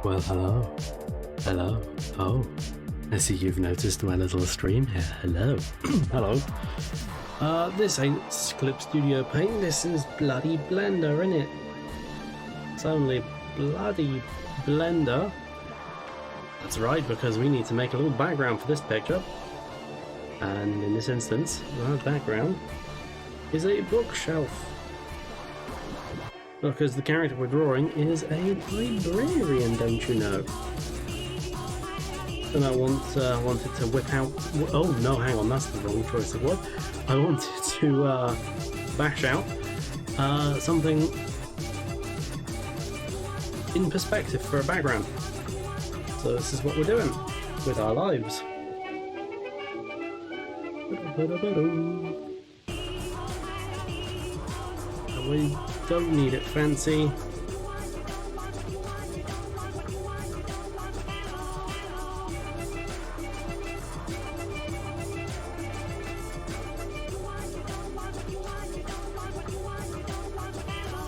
Well, hello. Hello. Oh, I see you've noticed my little stream here. Hello. Hello. This ain't Clip Studio Paint, this is bloody Blender, innit? It's only bloody Blender. That's right, because we need to make a little background for this picture. And in this instance, our background is a bookshelf. Because the character we're drawing is a librarian, don't you know? And I wanted to whip out... Oh no, hang on, that's the wrong choice of word. I wanted to bash out something in perspective for a background. So this is what we're doing with our lives. We don't need it fancy.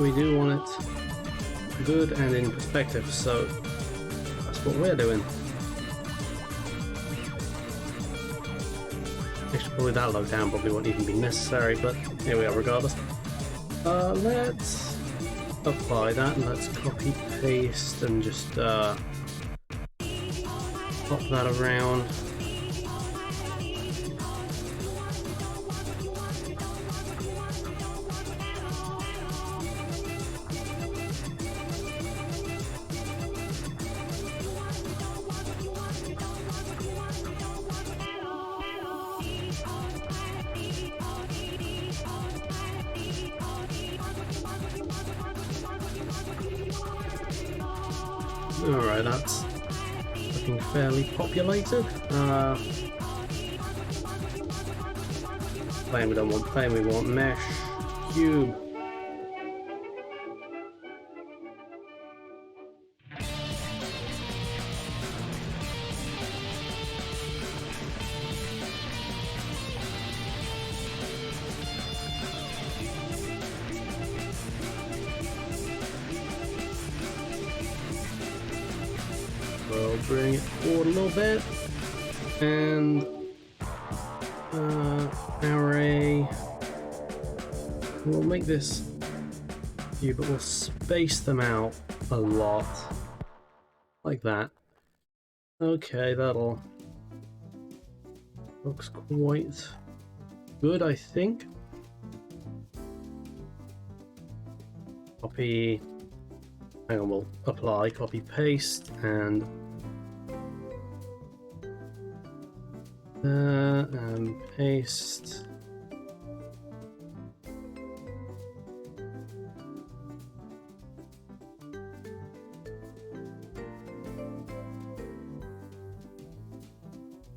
We do want it good and in perspective, so that's what we're doing. Actually, probably that low down probably won't even be necessary, but here we are regardless. Let's apply that and let's copy paste and just pop that around. Alright, that's looking fairly populated. Plane we don't want plane, we want mesh. Cube. We'll bring it forward a little bit, and array. We'll make this view, but we'll space them out a lot, like that. Okay, that'll looks quite good, I think. Copy. Hang on, we'll apply, copy, paste, and paste.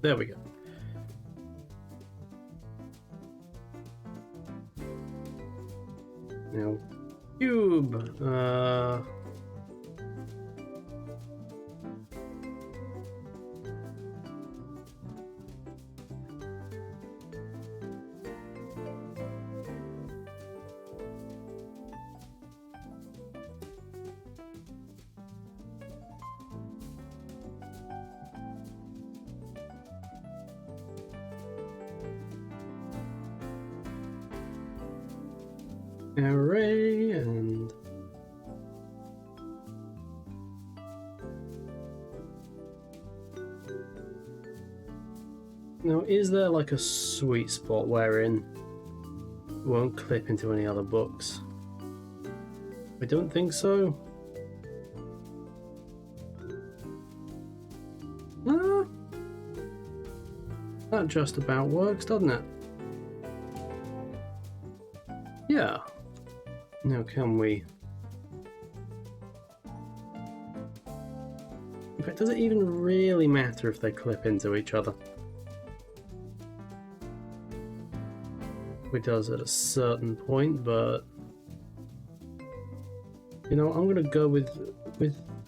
There we go. Now, cube. Array and now, is there like a sweet spot wherein it won't clip into any other books? I don't think so. That just about works, doesn't it? Yeah. Now can we... In fact, does it even really matter if they clip into each other? It does at a certain point, but... You know, I'm gonna go with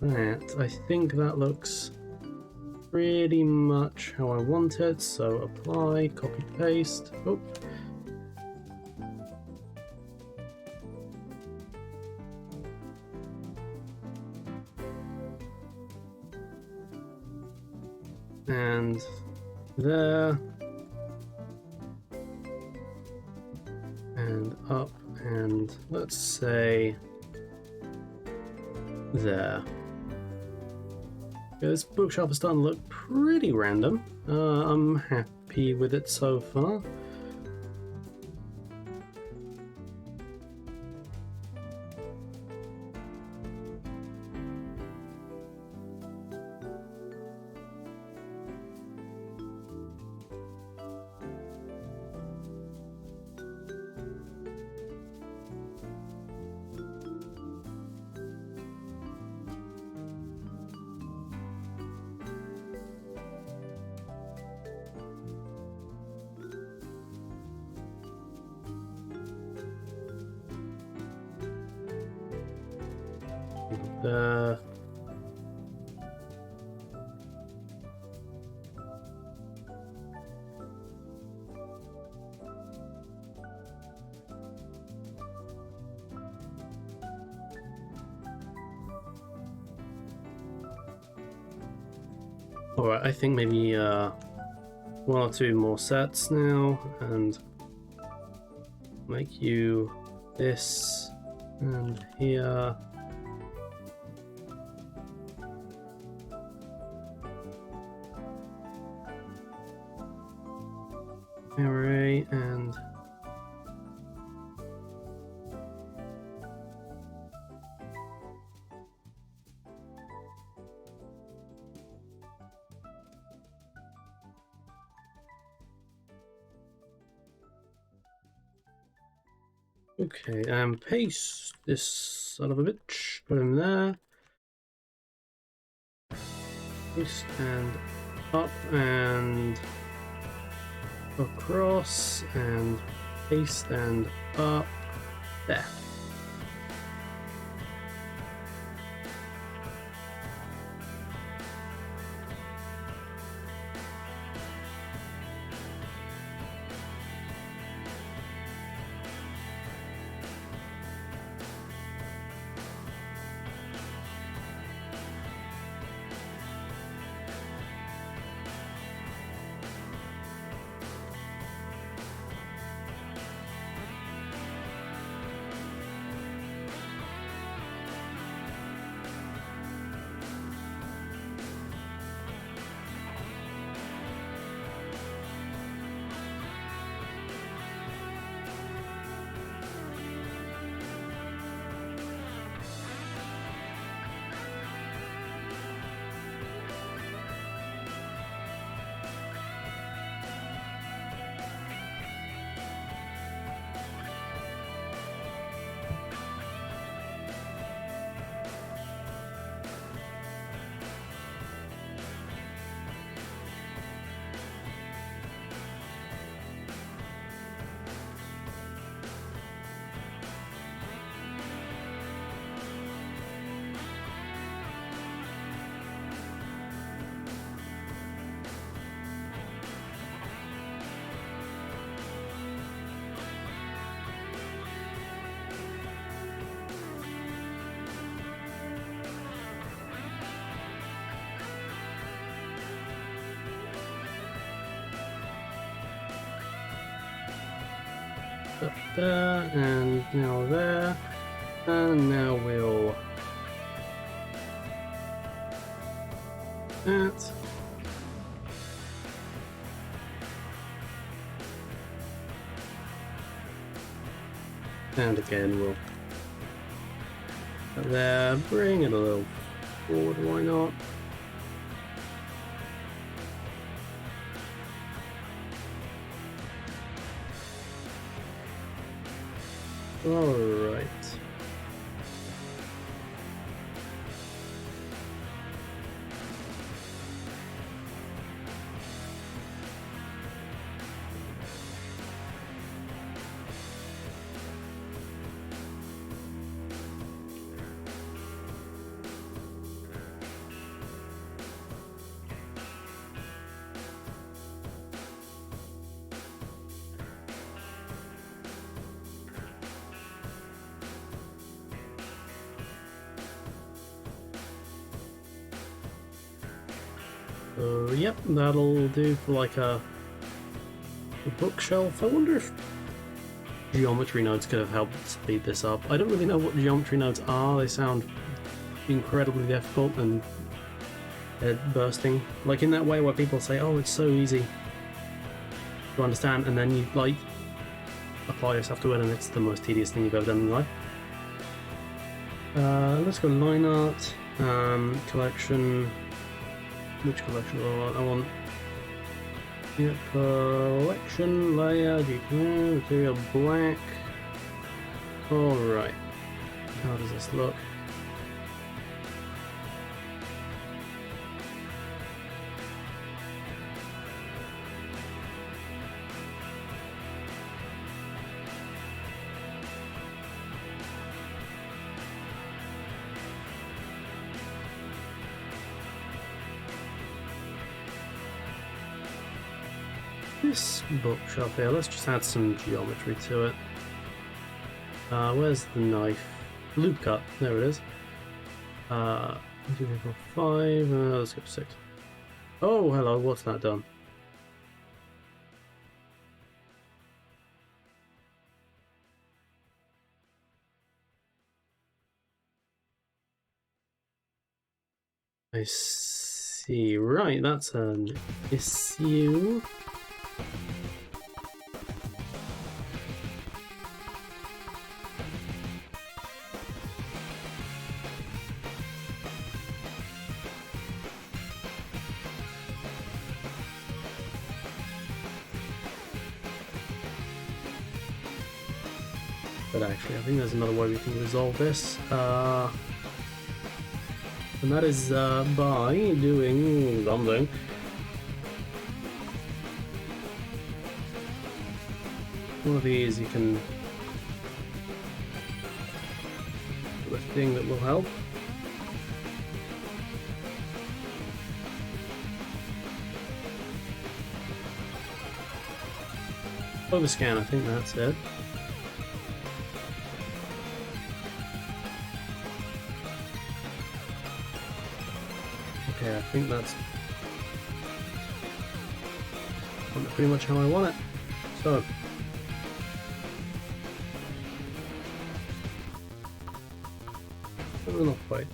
that. I think that looks pretty much how I want it, so apply, copy, paste. Oh. and there, and up, and let's say there. This bookshelf is starting to look pretty random. I'm happy with it so far. Uh, Alright, I think maybe one or two more sets now, and make you this, and here. Array, and okay, and paste this son of a bitch, put him there, paste and up and across and paste and up there. Up there, and now there, and now we'll that. And again we'll put there, bring it a little forward, why not? Alright. Yep, that'll do for like a bookshelf. I wonder if geometry nodes could have helped speed this up. I don't really know what geometry nodes are. They sound incredibly difficult and head bursting. Like in that way where people say, oh, it's so easy to understand, and then you like apply yourself to it and it's the most tedious thing you've ever done in your life. Let's go line art, collection. Which collection do I want? I want collection layer, GPU, material black. Alright. How does this look? This bookshelf here, let's just add some geometry to it. Where's the knife? Loop cut, there it is. 1, 2, 3, 4, 5, let's go 6. Oh, hello, what's that done? I see, right, that's an issue. But actually, I think there's another way we can resolve this. And that is by doing something. One of these you can do a thing that will help. Overscan, I think that's it. Okay, I think that's pretty much how I want it. So, not quite.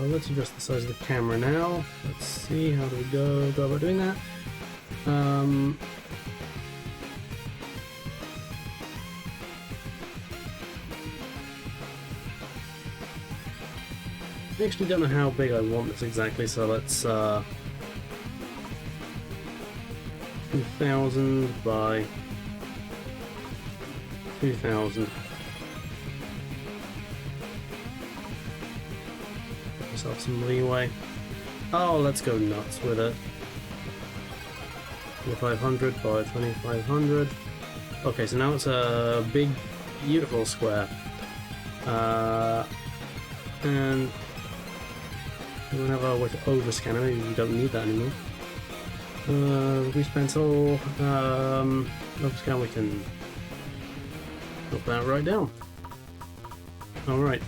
Let's adjust the size of the camera now. Let's see, how do we go about doing that? I actually don't know how big I want this exactly, so let's 2000 by 2000. Give myself some leeway. Oh, let's go nuts with it. 2500 by 2500. Okay, so now it's a big, beautiful square. And we don't have a way to overscan it. Maybe we don't need that anymore. Grease pencil. Overscan, we can drop that right down. Alright.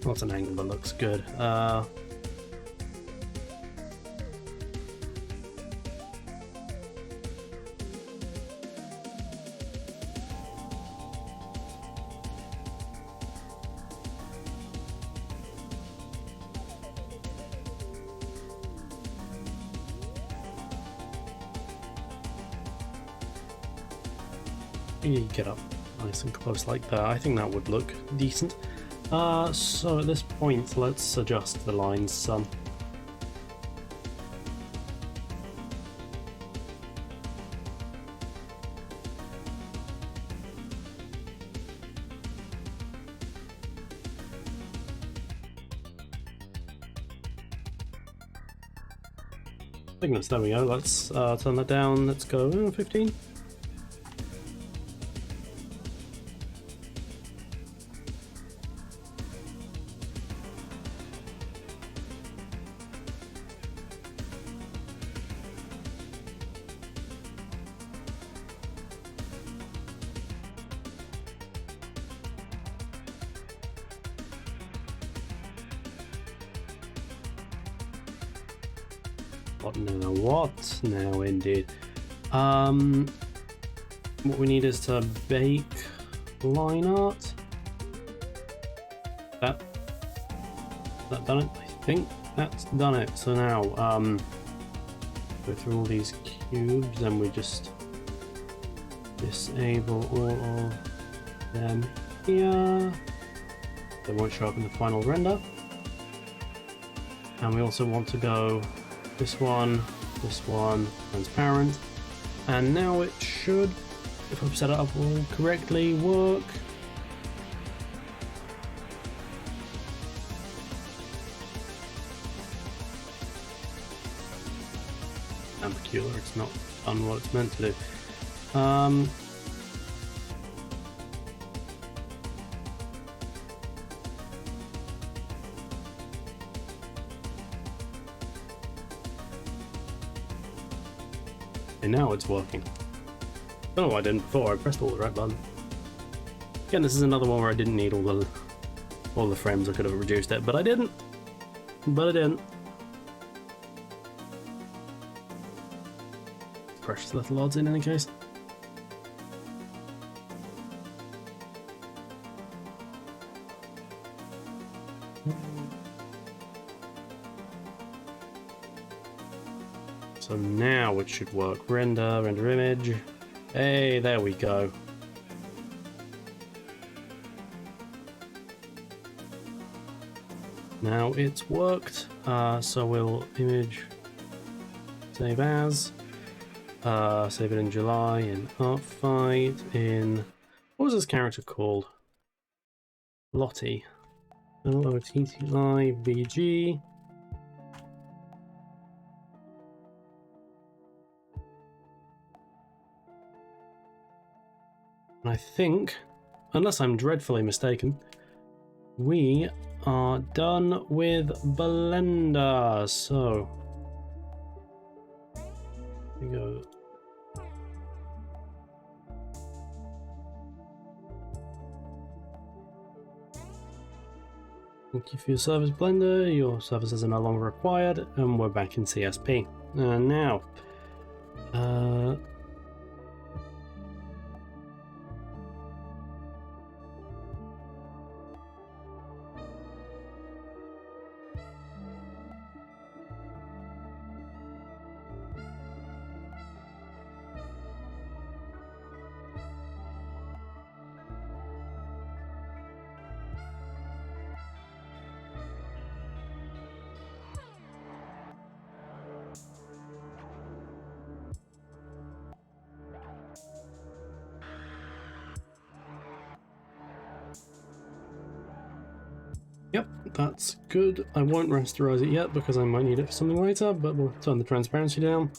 That's an angle that looks good. you get up nice and close like that. I think that would look decent. So at this point, let's adjust the lines some. Thickness, there we go. Let's turn that down. Let's go 15. What now, indeed. What we need is to bake line art. That done it? I think that's done it. So now, go through all these cubes and we just disable all of them here. They won't show up in the final render. And we also want to go this one, transparent, and now it should, if I've set it up all correctly, work. And peculiar, it's not done what it's meant to do. And now it's working. Don't know why I didn't before. I pressed all the right button. Again, this is another one where I didn't need all the frames. I could have reduced it, but I didn't. Precious little odds in any case. So now it should work. Render image. Hey, there we go. Now it's worked. So we'll image, save as, save it in July, in Artfight, in, what was this character called? Lottie. LOTTI-VG. I think, unless I'm dreadfully mistaken, we are done with Blender. So, here we go. Thank you for your service, Blender. Your services are no longer required, and we're back in CSP. And now, yep, that's good. I won't rasterize it yet because I might need it for something later, but we'll turn the transparency down.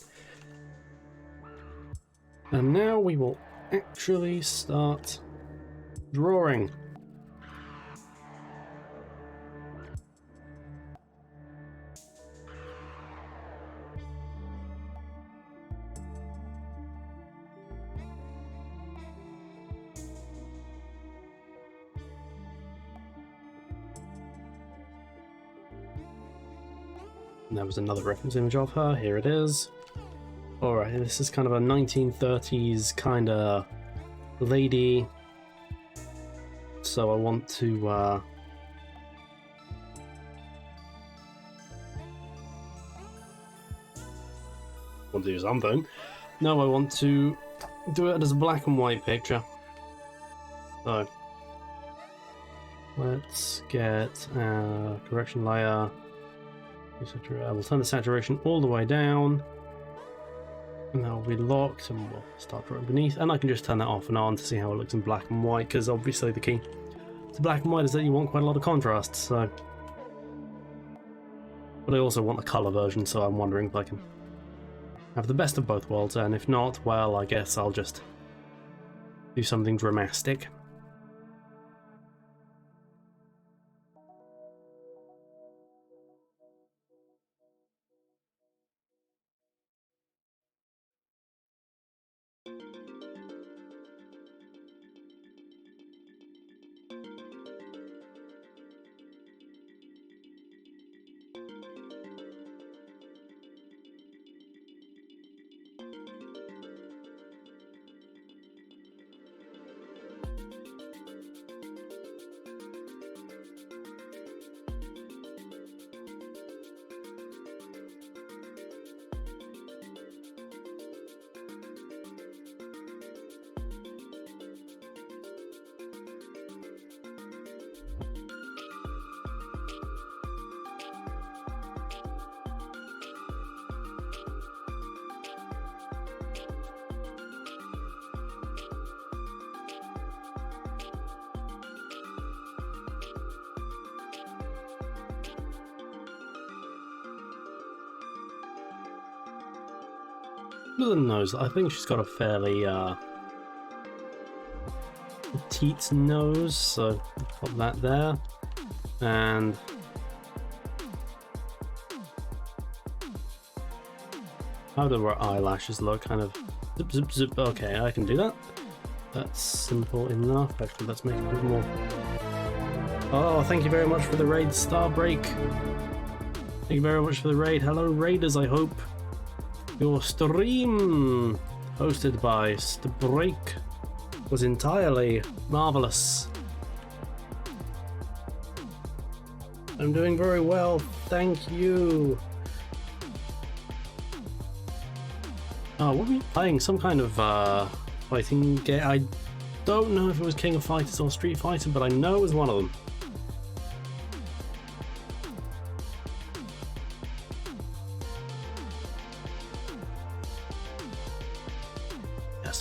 And now we will actually start drawing. And there was another reference image of her. Here it is. Alright, this is kind of a 1930s kind of lady. So I want to want to do something. No, I want to do it as a black and white picture. So let's get a correction layer. We'll turn the saturation all the way down, and that will be locked, and we'll start drawing beneath. And I can just turn that off and on to see how it looks in black and white, because obviously the key to black and white is that you want quite a lot of contrast. So, but I also want the color version, so I'm wondering if I can have the best of both worlds, and if not, well, I guess I'll just do something dramatic. Other than those, I think she's got a fairly petite nose, so put that there. And how do her eyelashes look? Kind of zip, zip, zip. Okay, I can do that. That's simple enough. Actually, let's make it a bit more. Oh, thank you very much for the raid, Starbreak. Thank you very much for the raid. Hello, raiders. I hope your stream, hosted by Starbreak, was entirely marvelous. I'm doing very well, thank you. Oh, what were we playing? Some kind of fighting game. I don't know if it was King of Fighters or Street Fighter, but I know it was one of them.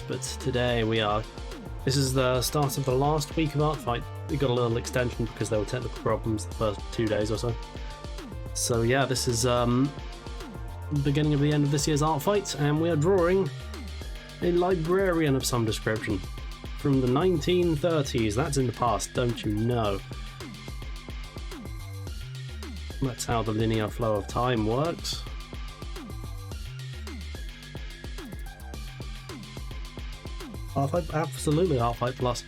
But today this is the start of the last week of Artfight. We got a little extension because there were technical problems the first 2 days or so. So yeah, this is the beginning of the end of this year's Artfight, and we are drawing a librarian of some description from the 1930s. That's in the past, don't you know? That's how the linear flow of time works. Artfight, absolutely Artfight Plus.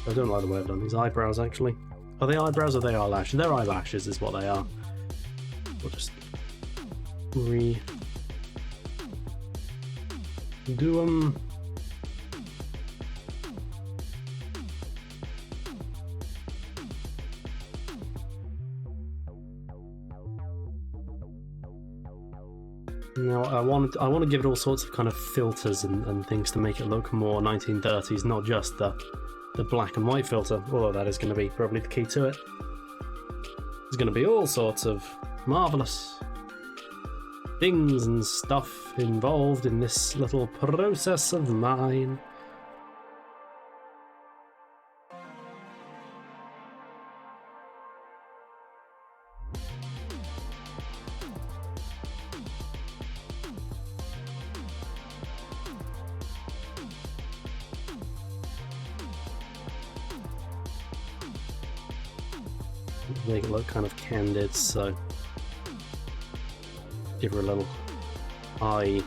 I don't like the way I've done these eyebrows, actually. Are they eyebrows or are they eyelashes? They're eyelashes is what they are. We'll just redo them. Now I want to give it all sorts of kind of filters and things to make it look more 1930s, not just the black and white filter, although that is going to be probably the key to it. There's going to be all sorts of marvelous things and stuff involved in this little process of mine. Make it look kind of candid, so give her a little eye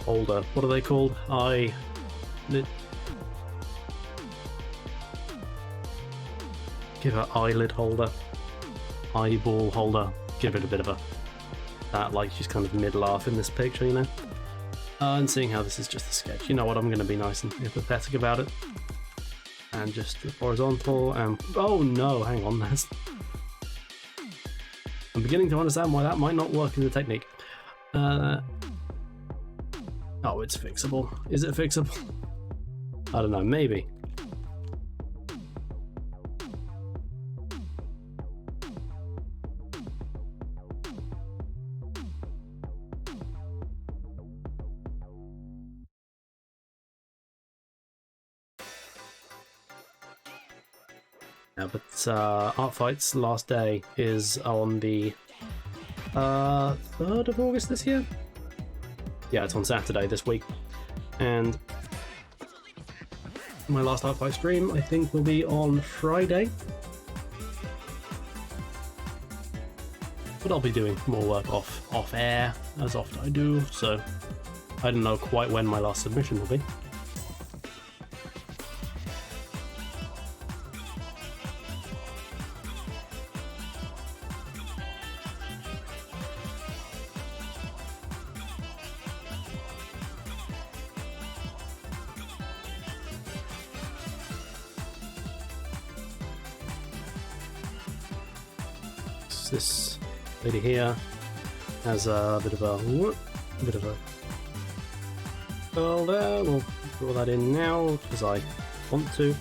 holder. What are they called? Eye lid. Give her eyelid holder, eyeball holder. Give it a bit of that, like she's kind of mid-laugh in this picture, you know. And seeing how this is just a sketch, you know what? I'm going to be nice and empathetic about it. And just horizontal and oh no, hang on, that's. I'm beginning to understand why that might not work as a technique. know it's fixable. Is it fixable? I don't know, maybe. Yeah, but Artfight's last day is on the 3rd of August this year? Yeah, it's on Saturday this week. And my last Artfight stream, I think, will be on Friday. But I'll be doing more work off air, as often I do, so I don't know quite when my last submission will be. This lady here has a bit of a curl there. We'll draw that in now because I want to.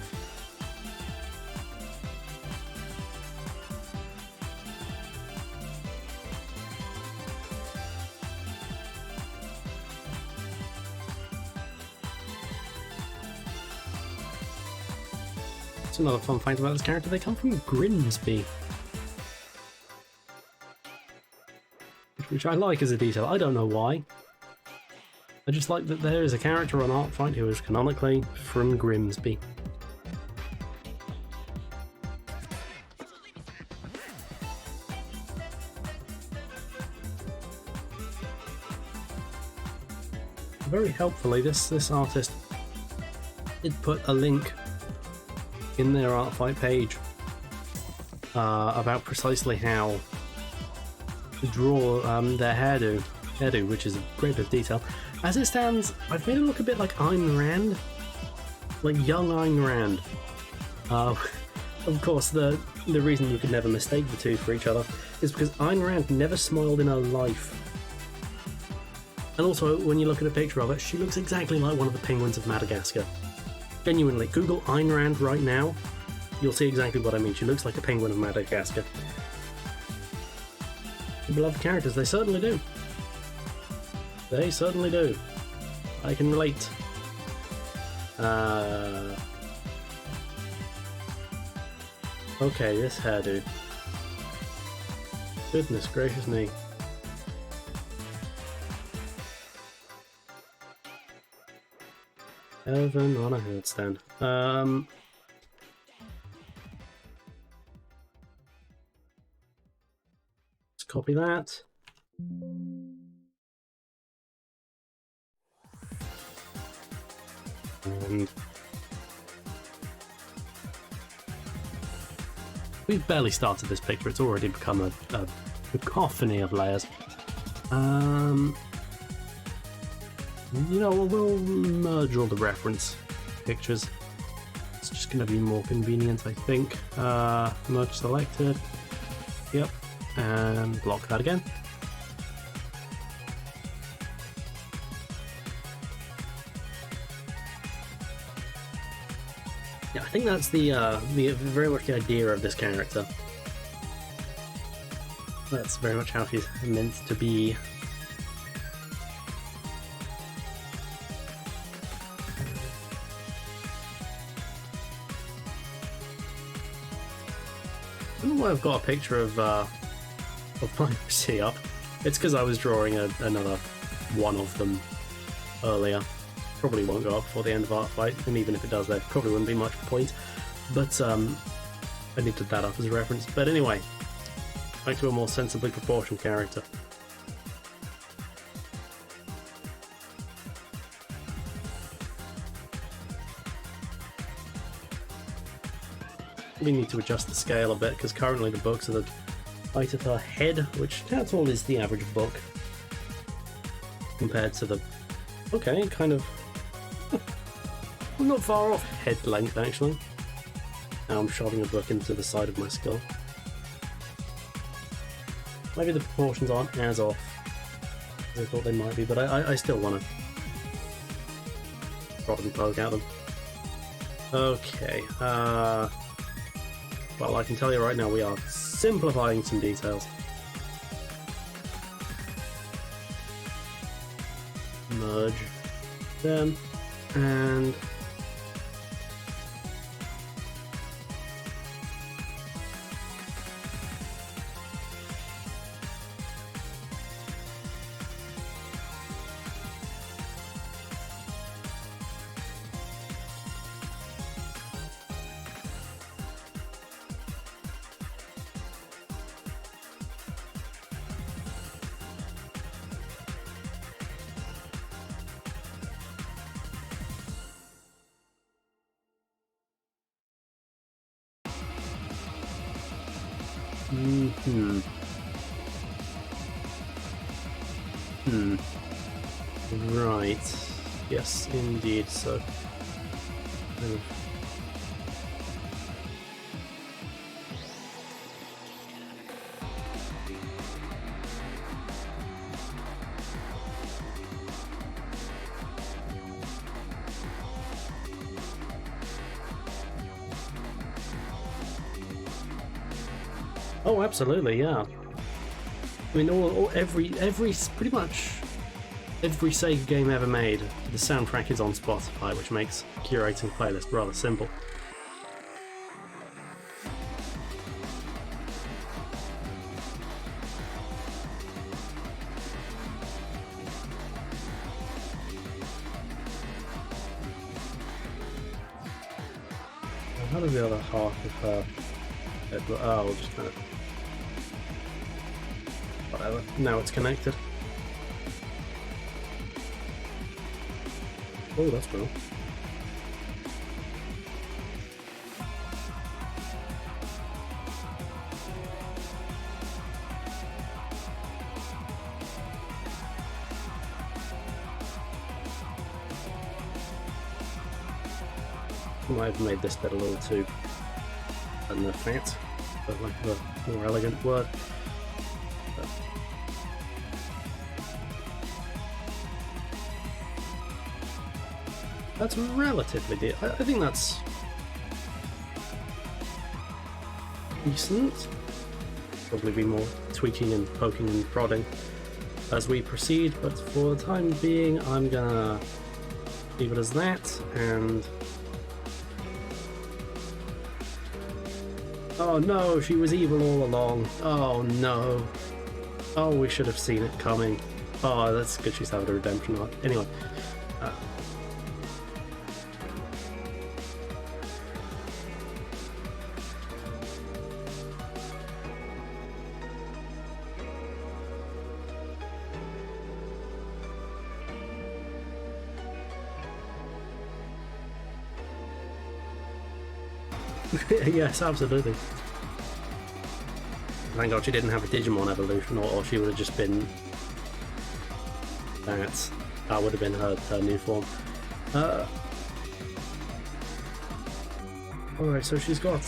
It's another fun fact about this character. They come from Grimsby, which I like as a detail. I don't know why. I just like that there is a character on Artfight who is canonically from Grimsby. Very helpfully, this artist did put a link in their Artfight page about precisely how to draw their hairdo, which is a great bit of detail. As it stands, I've made it look a bit like Ayn Rand, like young Ayn Rand. Of course, the reason you could never mistake the two for each other is because Ayn Rand never smiled in her life. And also, when you look at a picture of her, she looks exactly like one of the penguins of Madagascar. Genuinely, Google Ayn Rand right now, you'll see exactly what I mean. She looks like a penguin of Madagascar. Beloved characters, they certainly do. They certainly do. I can relate. Okay, this hairdo. Goodness gracious me. Heaven on a headstand. Let's copy that. And we've barely started this picture, it's already become a cacophony of layers. You know, we'll merge all the reference pictures. It's just going to be more convenient, I think. Merge selected. Yep. And block that again. Yeah, I think that's the very much the idea of this character. That's very much how she's meant to be. I don't know why I've got a picture of Piracy up. It's because I was drawing another one of them earlier. Probably won't go up before the end of Artfight, and even if it does, there probably wouldn't be much point. But I needed that up as a reference. But anyway, back to a more sensibly proportioned character. We need to adjust the scale a bit because currently the books are the height of her head, which how tall is the average book compared to the... Okay, kind of... I'm not far off head length actually. Now I'm shoving a book into the side of my skull. Maybe the proportions aren't as off as I thought they might be, but I still want to prod and poke at them. Okay, well, I can tell you right now, we are simplifying some details. Merge them, and Right. Yes, indeed. So. Oh, absolutely, yeah. I mean, pretty much every Sega game ever made, the soundtrack is on Spotify, which makes curating a playlist rather simple. How does the other half of her... Oh, we'll just kind of... Whatever. Now it's connected. Oh, that's cool. I might have made this bit a little too, I don't know, fat, but like a more elegant word. But that's relatively I think that's decent. Probably be more tweaking and poking and prodding as we proceed, but for the time being I'm gonna leave it as that. And oh no, she was evil all along. Oh no. Oh, we should have seen it coming. Oh, that's good she's having a redemption arc. Anyway. Yes, absolutely. Thank God she didn't have a Digimon evolution, or she would have just been that. That would have been her new form. Alright, so she's got,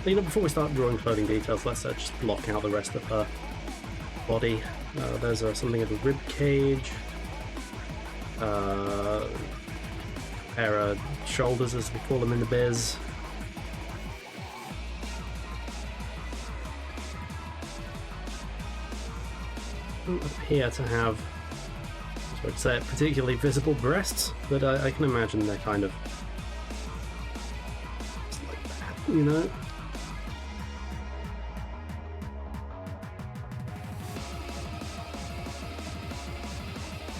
before we start drawing clothing details, let's just block out the rest of her body. There's something of a rib cage, pair of shoulders, as we call them in the biz. Don't appear to have, I would say, particularly visible breasts, but I can imagine they're kind of just like that, you know?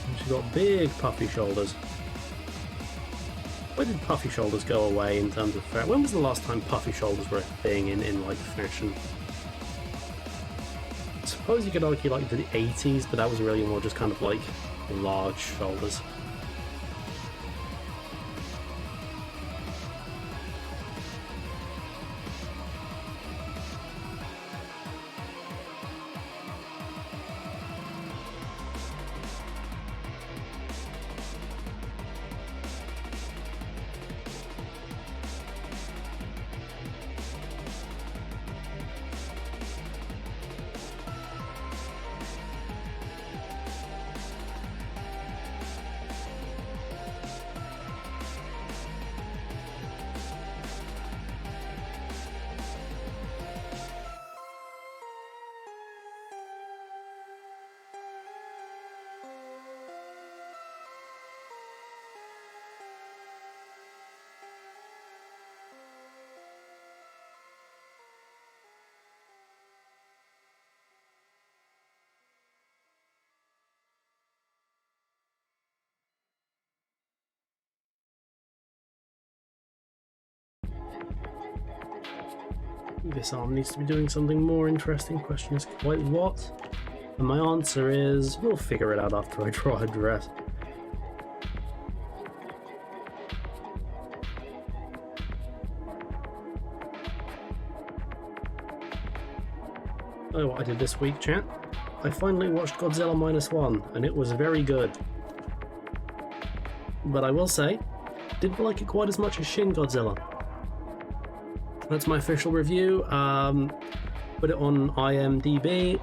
And she's got big puffy shoulders. Where did puffy shoulders go away in terms of fat? When was the last time puffy shoulders were a thing in like fashion? I suppose you could argue like the 80s, but that was really more just kind of like large shoulders. This arm needs to be doing something more interesting. Question is quite what? And my answer is, we'll figure it out after I draw a dress. Oh, what I did this week, chat? I finally watched Godzilla -1, and it was very good. But I will say, didn't like it quite as much as Shin Godzilla. That's my official review. Put it on IMDb.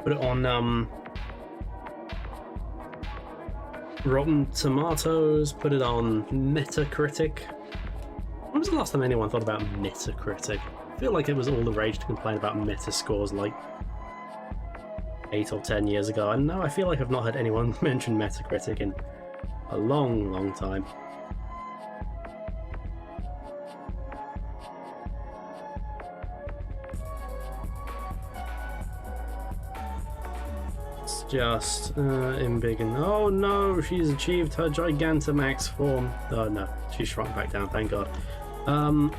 Put it on Rotten Tomatoes. Put it on Metacritic. When was the last time anyone thought about Metacritic? I feel like it was all the rage to complain about Metascores like 8 or 10 years ago, and now I feel like I've not heard anyone mention Metacritic in a long, long time. It's just embiggen. Oh no, she's achieved her Gigantamax form. Oh no, she shrunk back down, thank god. I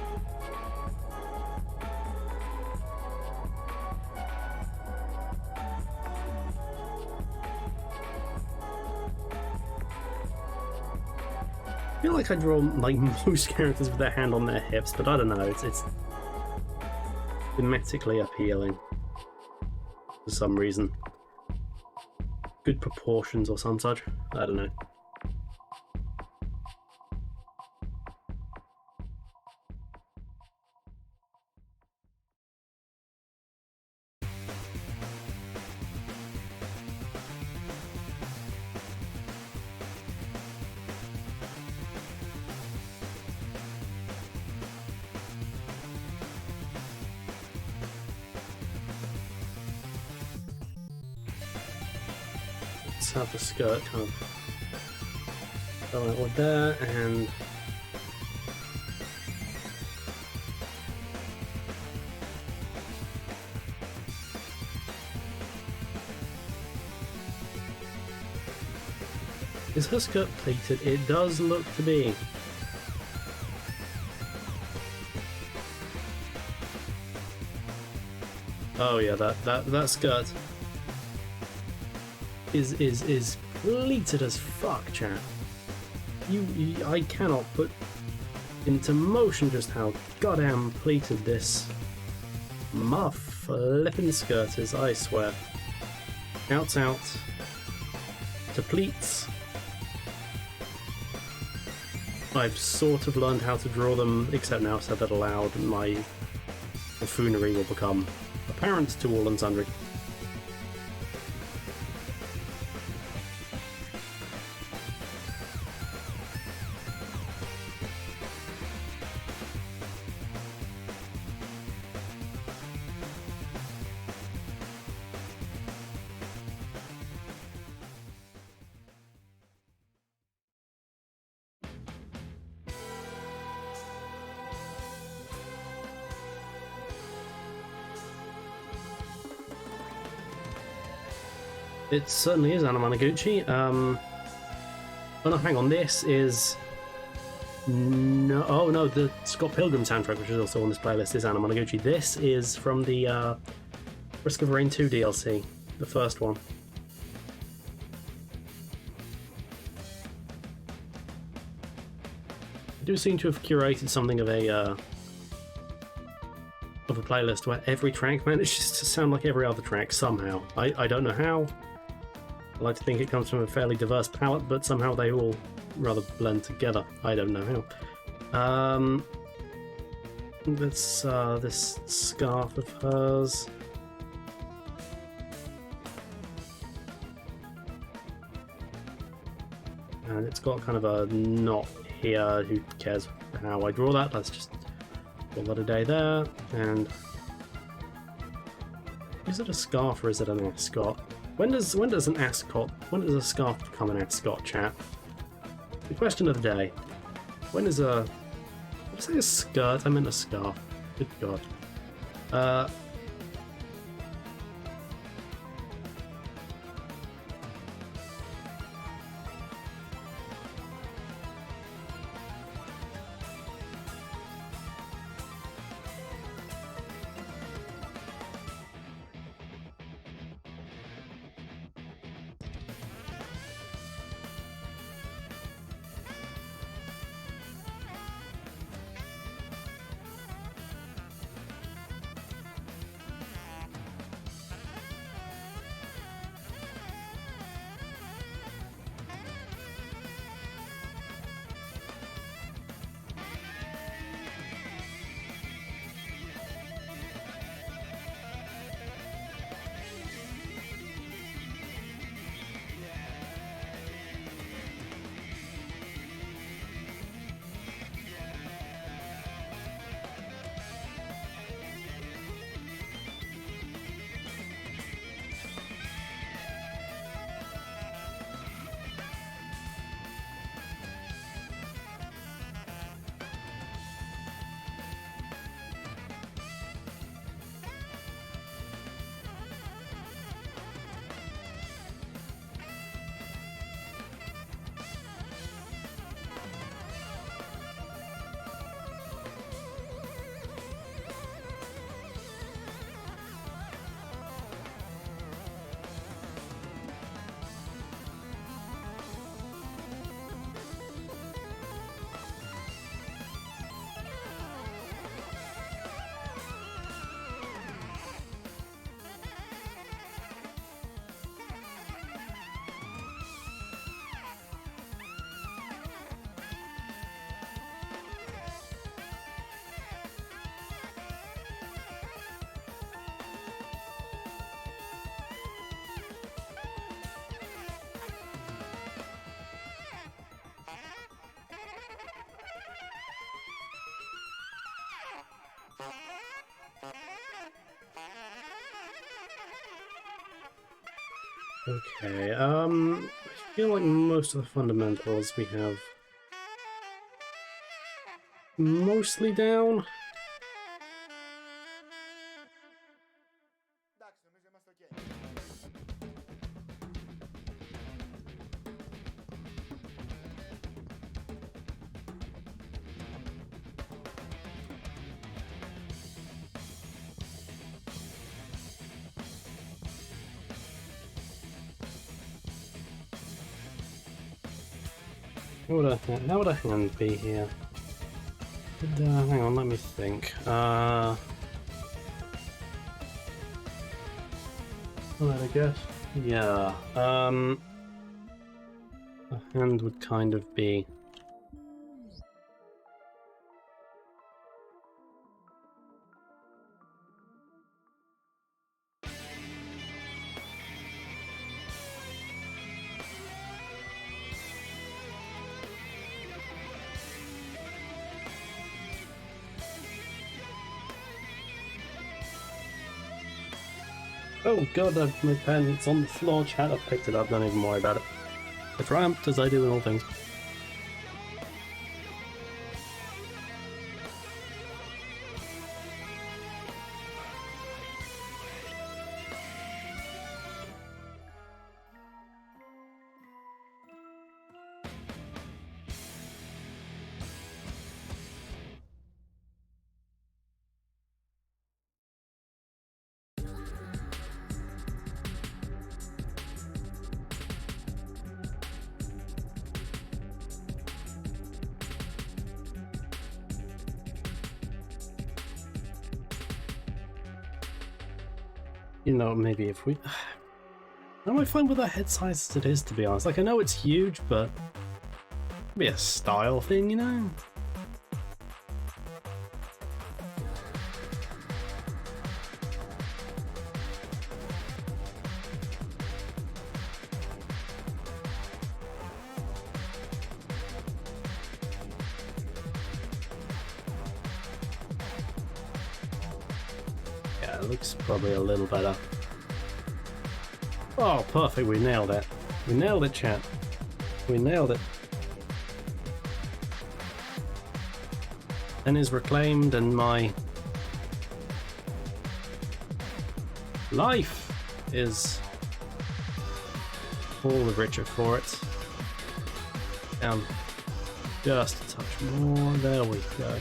feel like I draw like most characters with their hand on their hips, but I don't know, it's thematically appealing for some reason. Good proportions or some such, I don't know. Let's have the skirt kind of go out with there, and is her skirt pleated? It does look to be. Oh yeah, that skirt is pleated as fuck, chat. I cannot put into motion just how goddamn pleated this flippin' skirt is, I swear. Shouts out to pleats. I've sort of learned how to draw them, except now said that aloud, my buffoonery will become apparent to all and sundry. It certainly is Anamanaguchi. Oh no, hang on, this is... No, oh no, the Scott Pilgrim soundtrack, which is also on this playlist, is Anamanaguchi. This is from the Risk of Rain 2 DLC, the first one. I do seem to have curated something of a playlist where every track manages to sound like every other track somehow. I don't know how. I like to think it comes from a fairly diverse palette, but somehow they all rather blend together. I don't know how. This scarf of hers. And it's got kind of a knot here. Who cares how I draw that? Let's just call that a day there. And is it a scarf or is it an ascot? When does a scarf become an ascot, chat? The question of the day. When is a... Did I say a skirt? I meant a scarf. Good god. Okay, I feel like most of the fundamentals we have mostly down. How would a hand be here? Hang on, let me think. Well, I guess. Yeah. A hand would kind of be. Oh god, my pen, it's on the floor, chat, I've picked it up, don't even worry about it. I triumphed as I do in all things. You know, maybe if we... I might find with our head size as it is, to be honest. Like, I know it's huge, but... Maybe a style thing, you know? Yeah, it looks probably a little better. Oh, perfect, we nailed it. We nailed it, chat. We nailed it. And is reclaimed, and my life is all the richer for it. Down just a touch more. There we go.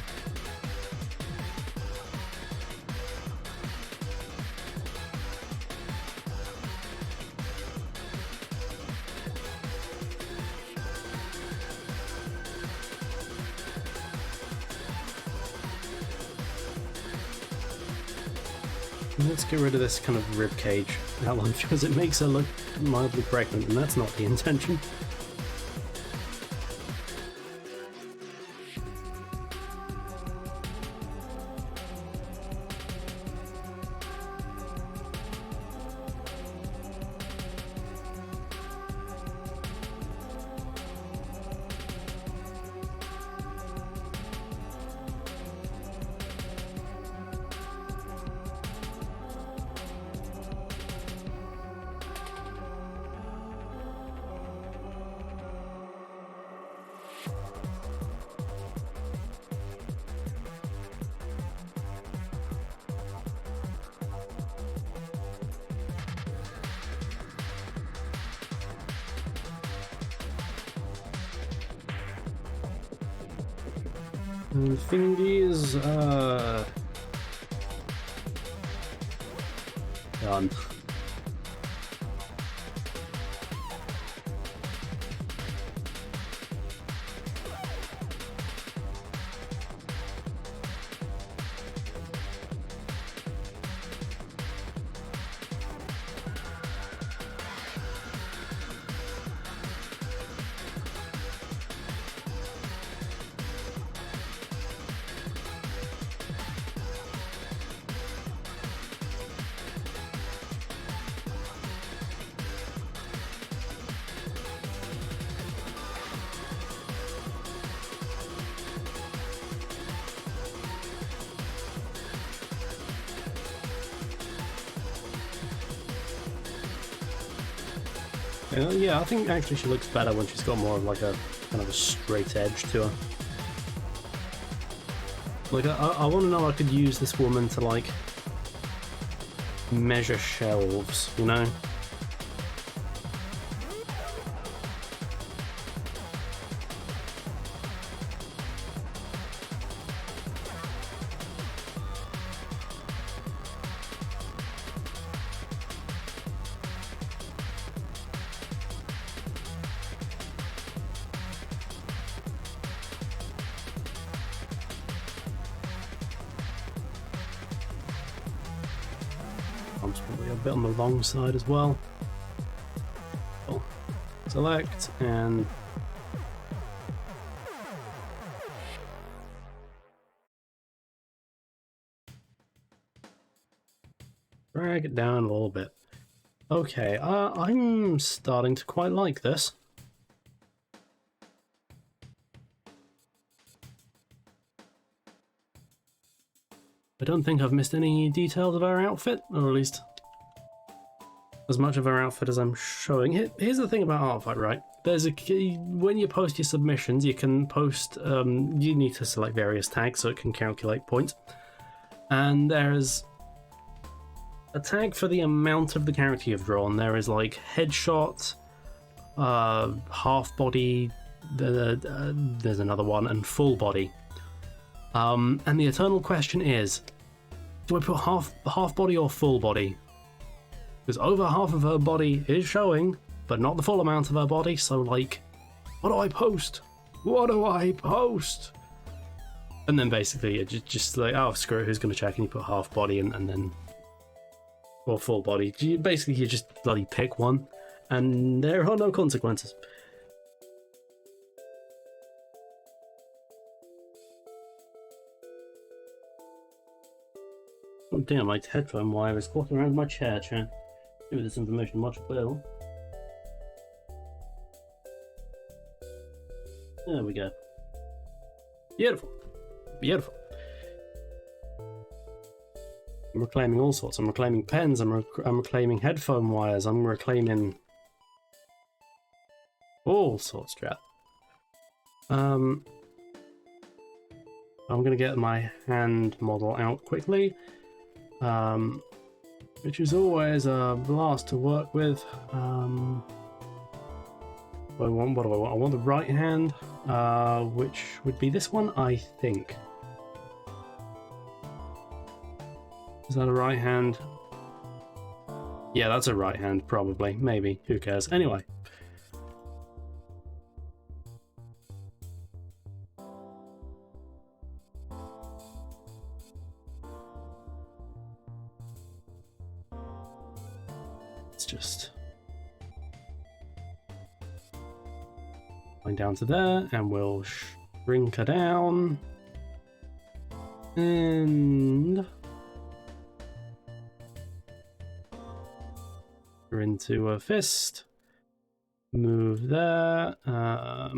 Let's get rid of this kind of rib cage outline because it makes her look mildly pregnant, and that's not the intention. And thingies, done. Yeah, I think actually she looks better when she's got more of like a kind of a straight edge to her. Like, I want to know I could use this woman to, like, measure shelves, you know? Probably a bit on the long side as well. Cool. Select and drag it down a little bit. Okay, I'm starting to quite like this. I don't think I've missed any details of our outfit, or at least as much of our outfit as I'm showing. Here's the thing about Artfight, right? There's a key, when you post your submissions, you can post, you need to select various tags so it can calculate points. And there's a tag for the amount of the character you've drawn. There is like headshot, half body, there's another one, and full body. And the eternal question is, do I put half body or full body? Because over half of her body is showing, but not the full amount of her body, so like, what do I post? What do I post? And then basically you're just like, oh, screw it, who's going to check? And you put half body and then, or full body. Basically you just bloody pick one, and there are no consequences. Oh damn, my headphone wire is caught around my chair, chat. Give this information much will. There we go. Beautiful. Beautiful. I'm reclaiming all sorts. I'm reclaiming pens, I'm reclaiming headphone wires, I'm reclaiming all sorts, chat. I'm gonna get my hand model out quickly. Which is always a blast to work with. What do I want? I want the right hand, which would be this one, I think. Is that a right hand? Yeah, that's a right hand, probably. Maybe. Who cares? Anyway. Just going down to there, and we'll shrink her down, and we're into a fist. Move there. A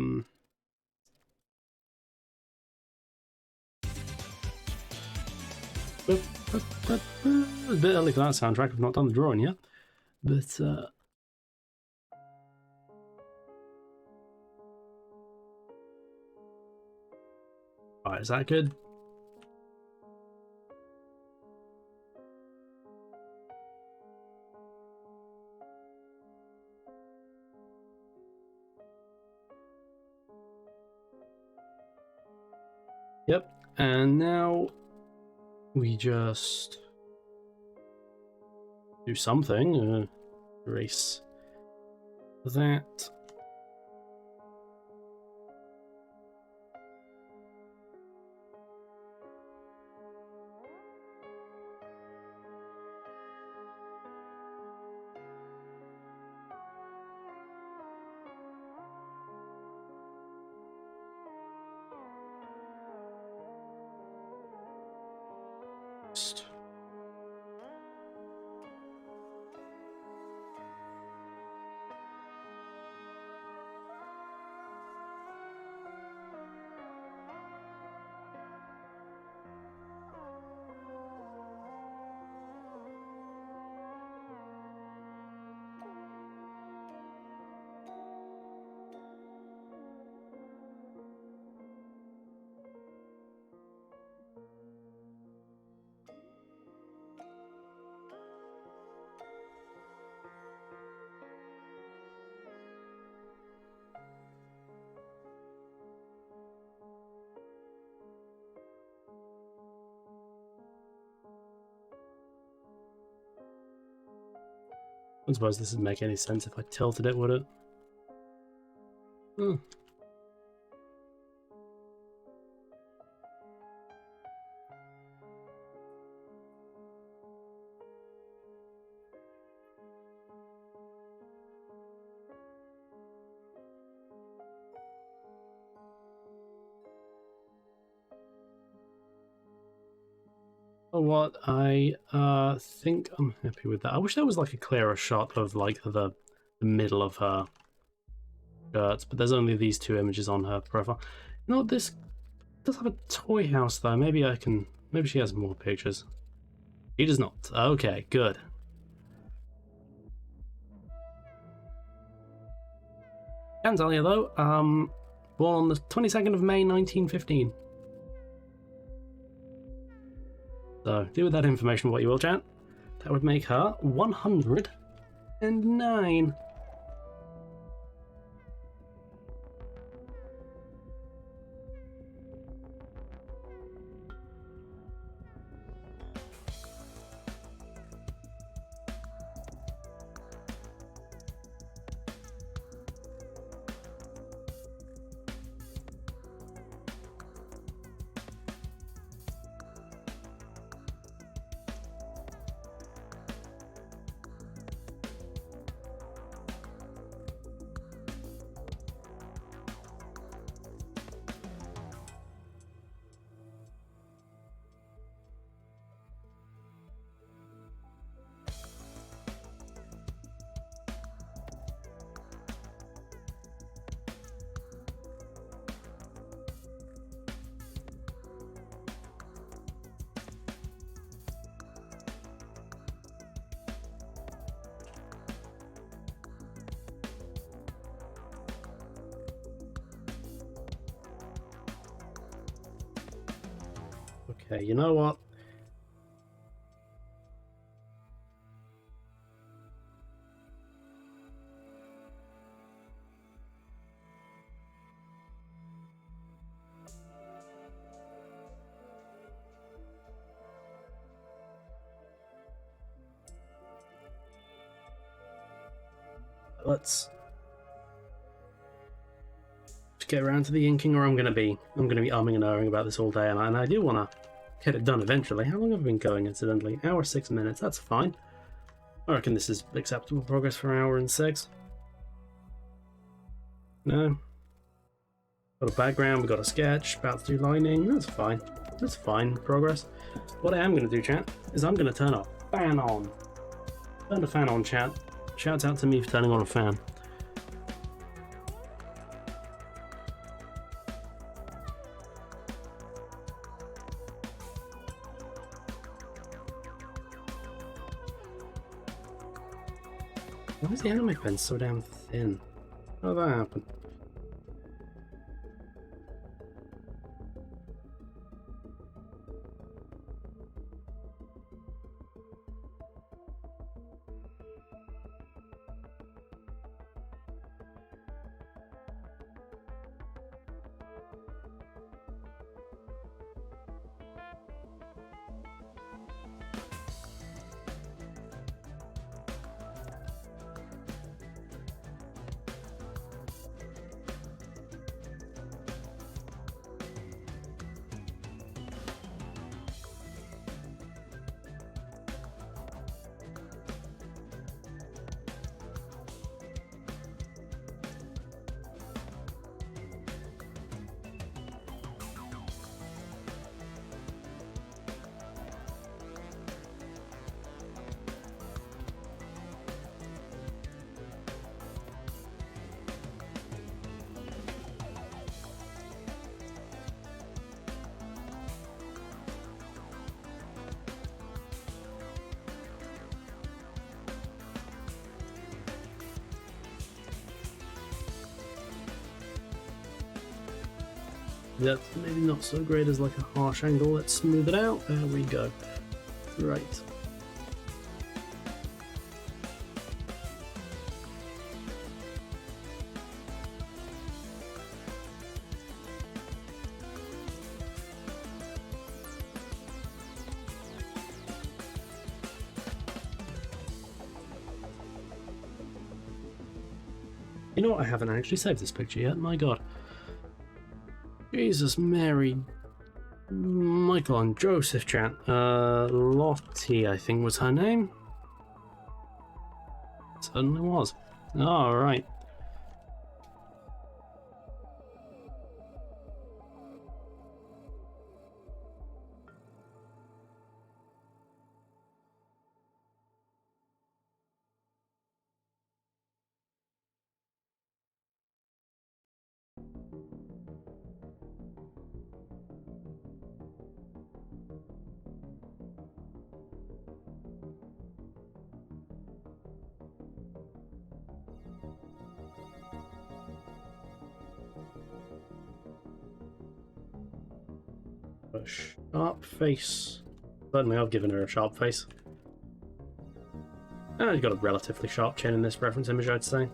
bit early for that soundtrack. I've not done the drawing yet. But, alright, is that good? Yep, and now we just do something. Erase that. I suppose this would make any sense if I tilted it, would it? Hmm. What I think I'm happy with that. I wish there was like a clearer shot of like the middle of her shirts, but there's only these two images on her profile. You know what, this does have a toy house though. Maybe I can. Maybe she has more pictures. She does not. Okay, good. Can tell you though. Born on the 22nd of May, 1915. So, do with that information what you will, chat. That would make her 109. Okay, you know what? Let's get around to the inking, or I'm gonna be umming and ahhing about this all day, and I do want to get it done eventually. How long have I been going, incidentally? Hour 6 minutes. That's fine. I reckon this is acceptable progress for an hour and 6. No. Got a background. We got a sketch. About to do lining. That's fine. That's fine progress. What I am gonna do, chat, is I'm gonna turn a fan on. Turn the fan on, chat. Shouts out to me for turning on a fan. Why is the anime pen so damn thin? How did that happen? That's maybe not so great as like a harsh angle. Let's smooth it out. There we go. Right. You know what? I haven't actually saved this picture yet. My God. Jesus, Mary, Michael and Joseph chat. Lottie, I think was her name. Certainly was. All right. A sharp face. Certainly, I've given her a sharp face. You've got a relatively sharp chin in this reference image, I'd say.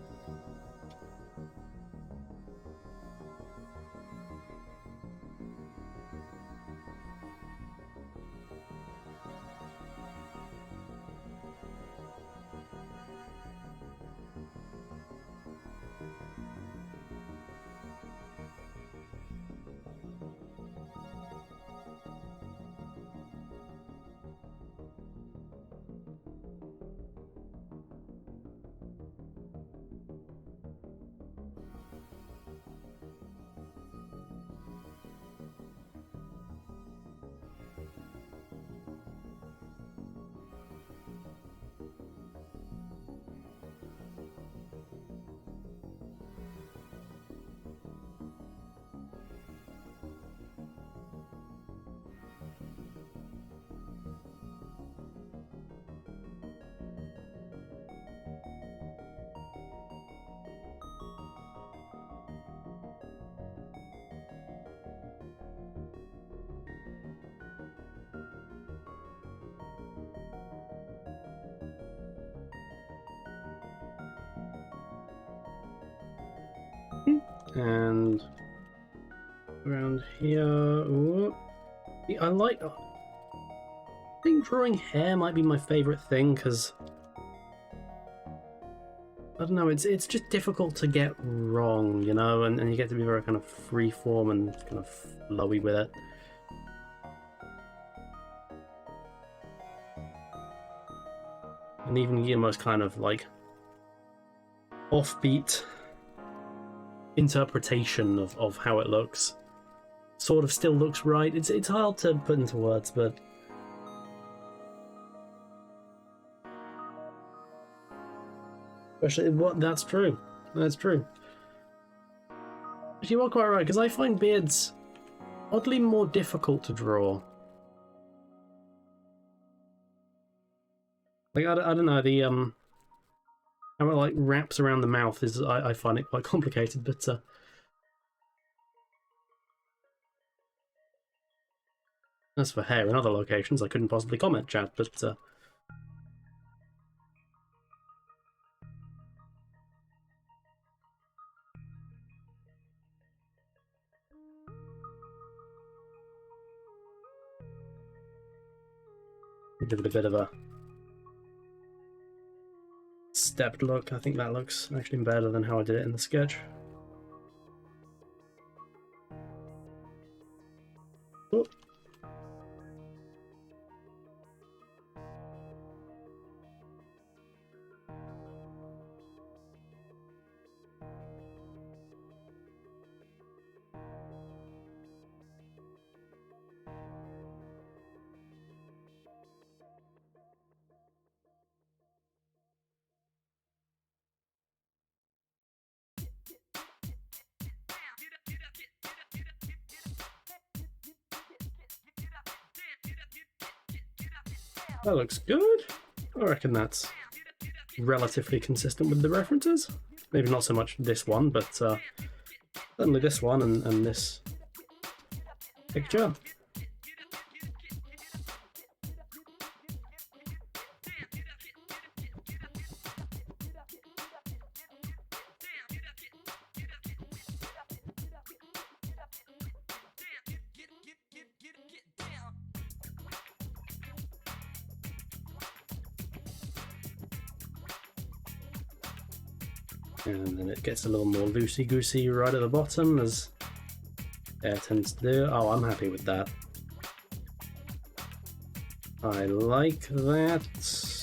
And around here, ooh. I think drawing hair might be my favourite thing, because I don't know, it's just difficult to get wrong, you know, and you get to be very kind of freeform and kind of flowy with it. And even your most kind of like offbeat interpretation of how it looks sort of still looks right. It's hard to put into words, but especially that's true. That's true. You are quite right, because I find beards oddly more difficult to draw. Like I don't know, the how it like wraps around the mouth is I find it quite complicated, but as for hair in other locations, I couldn't possibly comment, chat, but give it a bit of a stepped look. I think that looks actually better than how I did it in the sketch. Oh. That looks good. I reckon that's relatively consistent with the references. Maybe not so much this one, but certainly this one and this picture. And then it gets a little more loosey-goosey right at the bottom, as air tends to do. Oh, I'm happy with that. I like that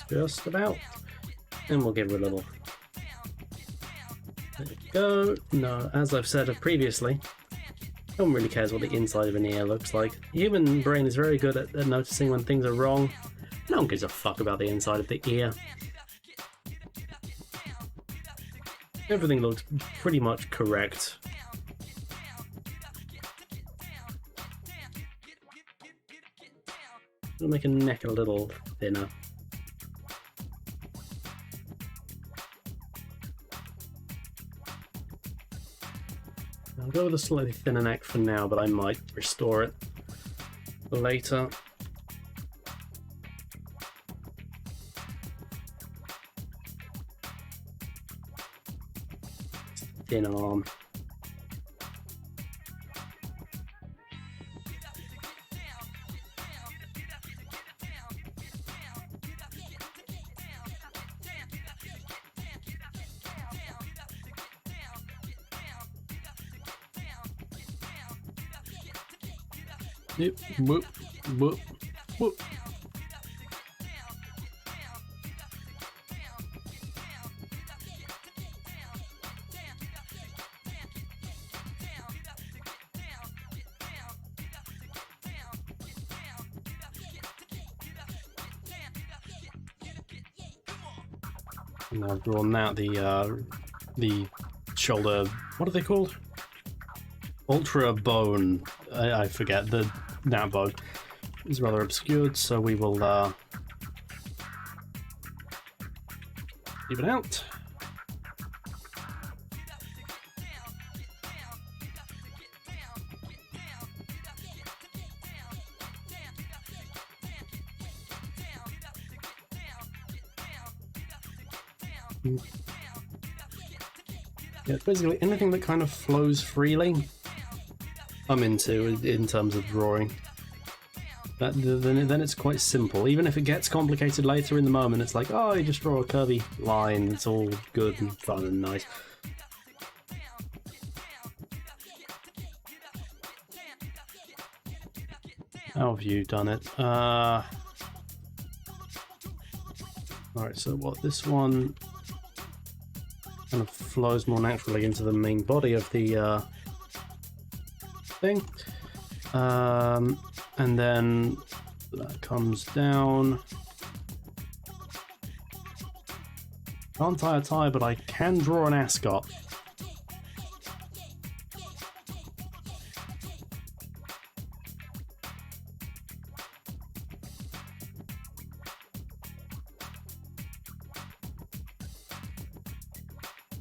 just about. And we'll give it a little... There we go. No, as I've said previously, no one really cares what the inside of an ear looks like. The human brain is very good at noticing when things are wrong. No one gives a fuck about the inside of the ear. Everything looks pretty much correct. I'll make a neck a little thinner. I'll go with a slightly thinner neck for now, but I might restore it later. Thin arm. Yep, whoop, whoop, whoop. And I've drawn out the shoulder. What are they called? Ultra bone. I forget. That bone is rather obscured, so we will leave it out. Yeah, basically anything that kind of flows freely, I'm into in terms of drawing. Then it's quite simple. Even if it gets complicated later in the moment, it's like, oh, you just draw a curvy line. It's all good and fun and nice. How have you done it? Alright, so what, this one kind of flows more naturally into the main body of the thing. And then that comes down. Can't tie a tie, but I can draw an ascot.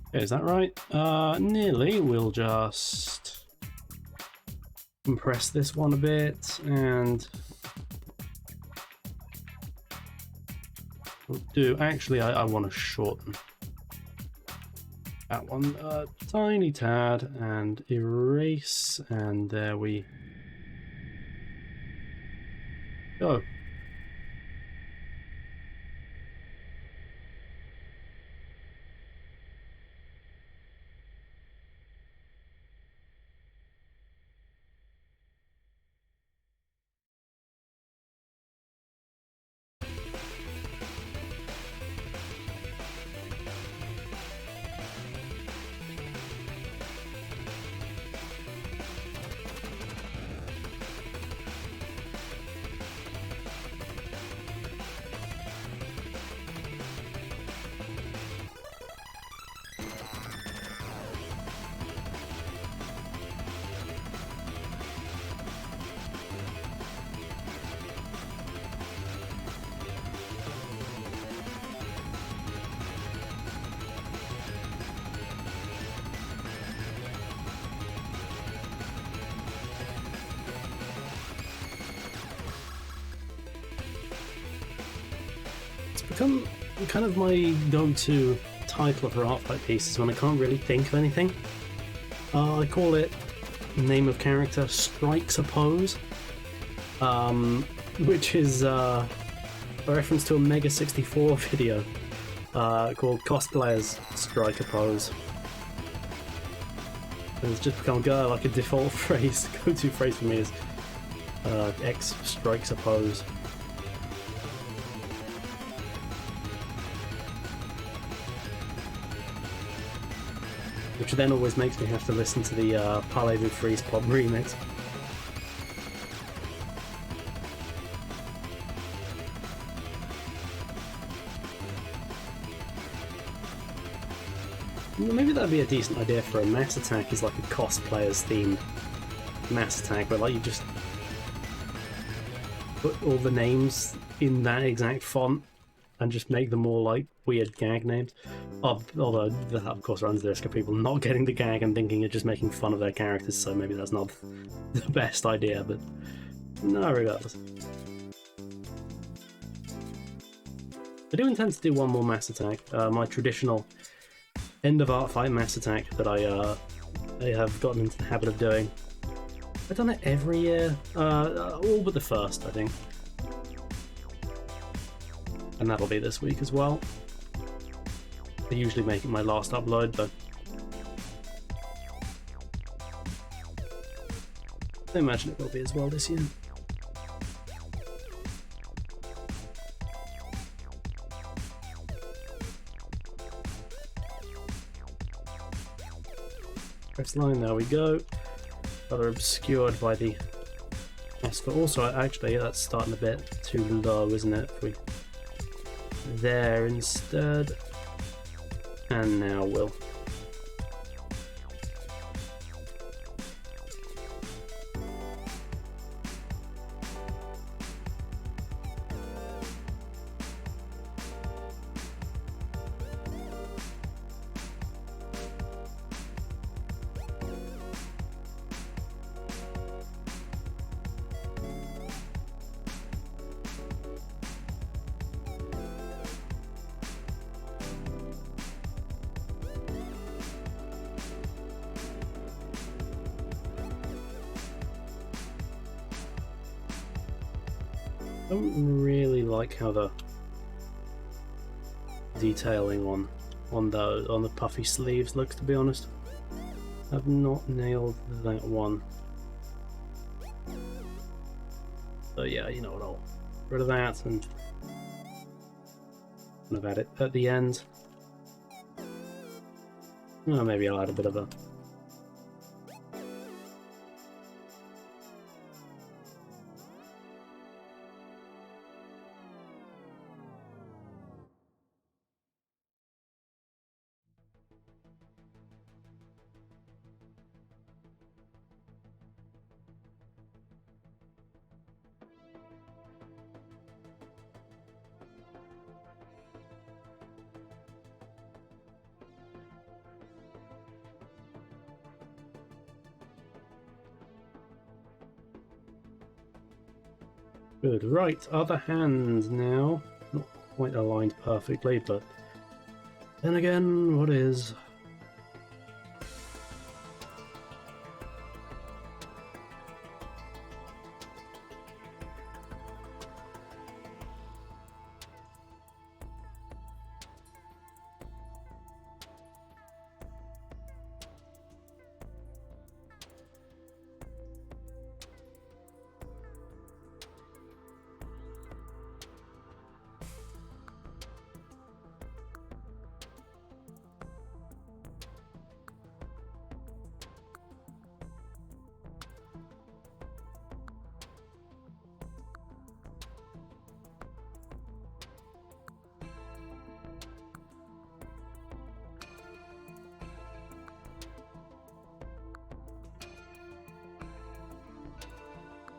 Okay, is that right? Nearly. We'll just compress this one a bit, and we'll do. Actually, I want to shorten that one a tiny tad and erase, and there we go. Become kind of my go-to title for art fight pieces when I can't really think of anything. I call it name of character strikes a pose, which is a reference to a Mega 64 video called Cosplayers Strike a Pose. And it's just become like a default phrase. Go-to phrase for me is X strikes a pose. Which then always makes me have to listen to the Parlez-vous Freeze Pop remix. Maybe that'd be a decent idea for a mass attack, is like a cosplayers themed mass attack, where like you just put all the names in that exact font and just make them all like weird gag names. Although that of course runs the risk of people not getting the gag and thinking you're just making fun of their characters, so maybe that's not the best idea, but no, regardless. I do intend to do one more mass attack, my traditional end of art fight mass attack that I have gotten into the habit of doing. I've done it every year, all but the first, I think. And that'll be this week as well. I usually make it my last upload, but I imagine it will be as well this year. Press line, there we go. Rather obscured by the but also actually that's starting a bit too low, isn't it? If we there instead, and now we'll I don't really like how the detailing on the puffy sleeves looks, to be honest. I've not nailed that one. So yeah, you know what, I'll get rid of that and kind of add it at the end. Well, maybe I'll add a bit of a good. Right, other hand now. Not quite aligned perfectly, but then again, what is?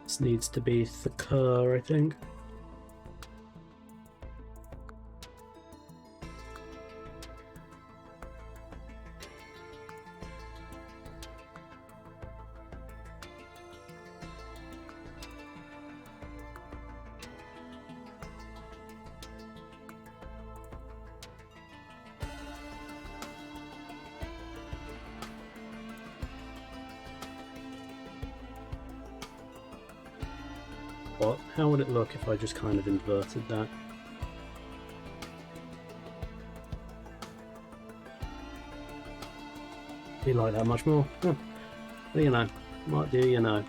This needs to be thicker, I think. What? How would it look if I just kind of inverted that? Do you like that much more? Yeah. What do you know? What do you know?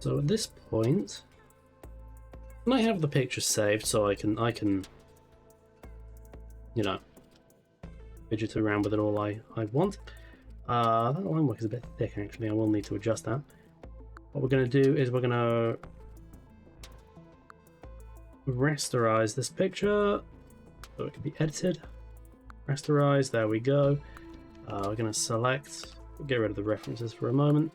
So at this point, and I have the picture saved, so I can, you know, fidget around with it all I want. That line work is a bit thick actually. I will need to adjust that. What we're going to do is we're going to rasterize this picture so it can be edited. Rasterize. There we go. We're going to select. Get rid of the references for a moment.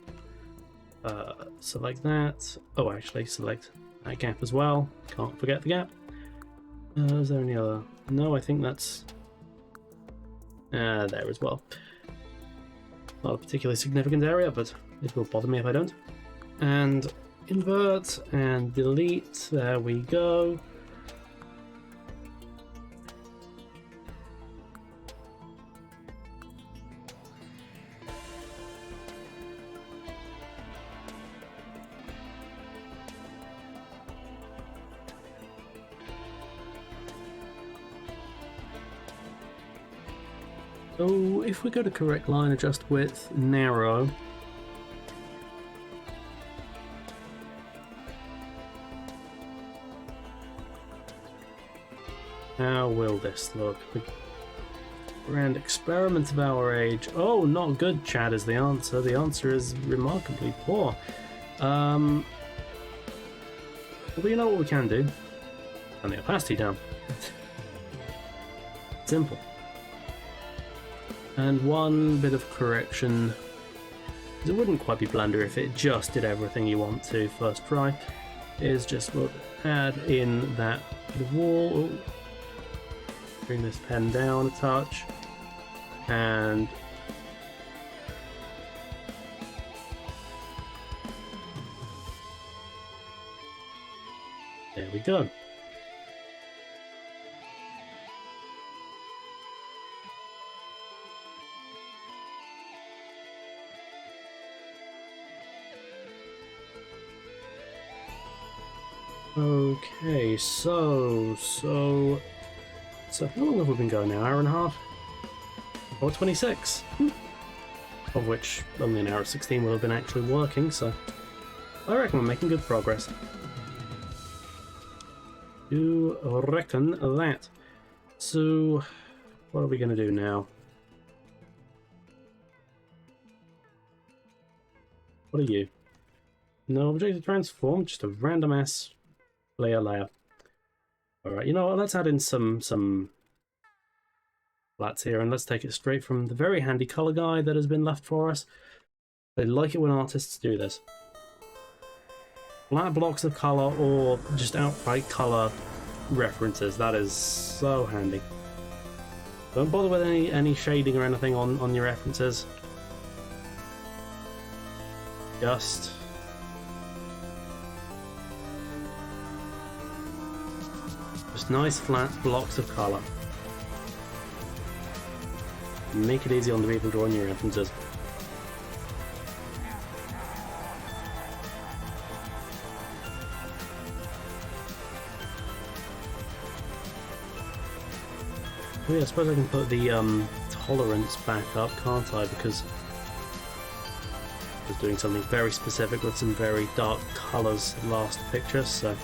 Select that. Oh, actually, select that gap as well. Can't forget the gap. Is there any other? No, I think that's there as well. Not a particularly significant area, but it will bother me if I don't. And invert and delete. There we go. So if we go to correct line, adjust width, narrow. How will this look? The grand experiment of our age. Oh, not good, Chad, is the answer. The answer is remarkably poor. Well, you know what we can do? Turn the opacity down. Simple. And one bit of correction. It wouldn't quite be Blender if it just did everything you want to first try. Is just we'll add in that bit of wall. Oh. Bring this pen down a touch. And there we go. Okay, so how long have we been going now? Hour and a half? Or 26? Of which only an hour 16 will have been actually working, so I reckon we're making good progress. Do reckon that. So, what are we going to do now? What are you? No object to transform, just a random ass layer. Alright, you know what, let's add in some flats here, and let's take it straight from the very handy color guide that has been left for us. They like it when artists do this. Flat blocks of color or just outright color references, that is so handy. Don't bother with any shading or anything on your references. Just nice flat blocks of colour. Make it easy on the people drawing your references. Oh yeah, I suppose I can put the tolerance back up, can't I? Because I was doing something very specific with some very dark colours last picture, so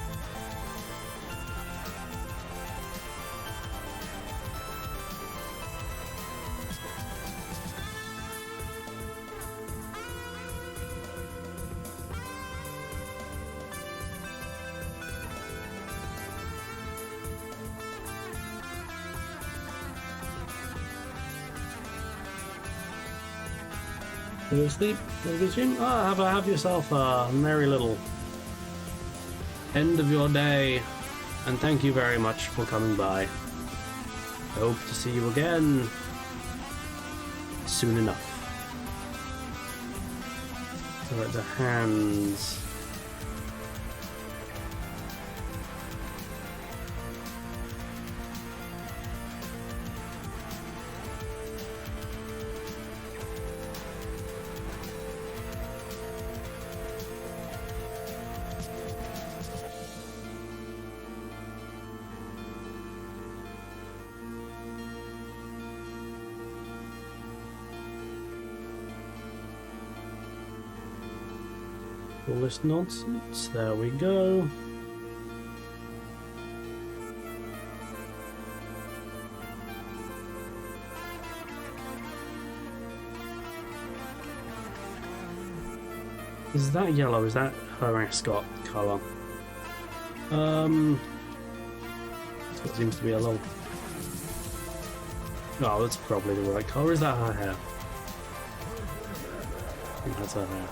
go to sleep, go to gym. Have yourself a merry little end of your day, and thank you very much for coming by. I hope to see you again soon enough. Alright, the hands. all this nonsense. There we go. Is that yellow? Is that her ascot colour? That's what seems to be a little... Oh, that's probably the right colour. Is that her hair? I think that's her hair.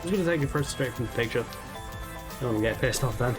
I'm just going to take it first straight from the picture. I don't want to get pissed off then.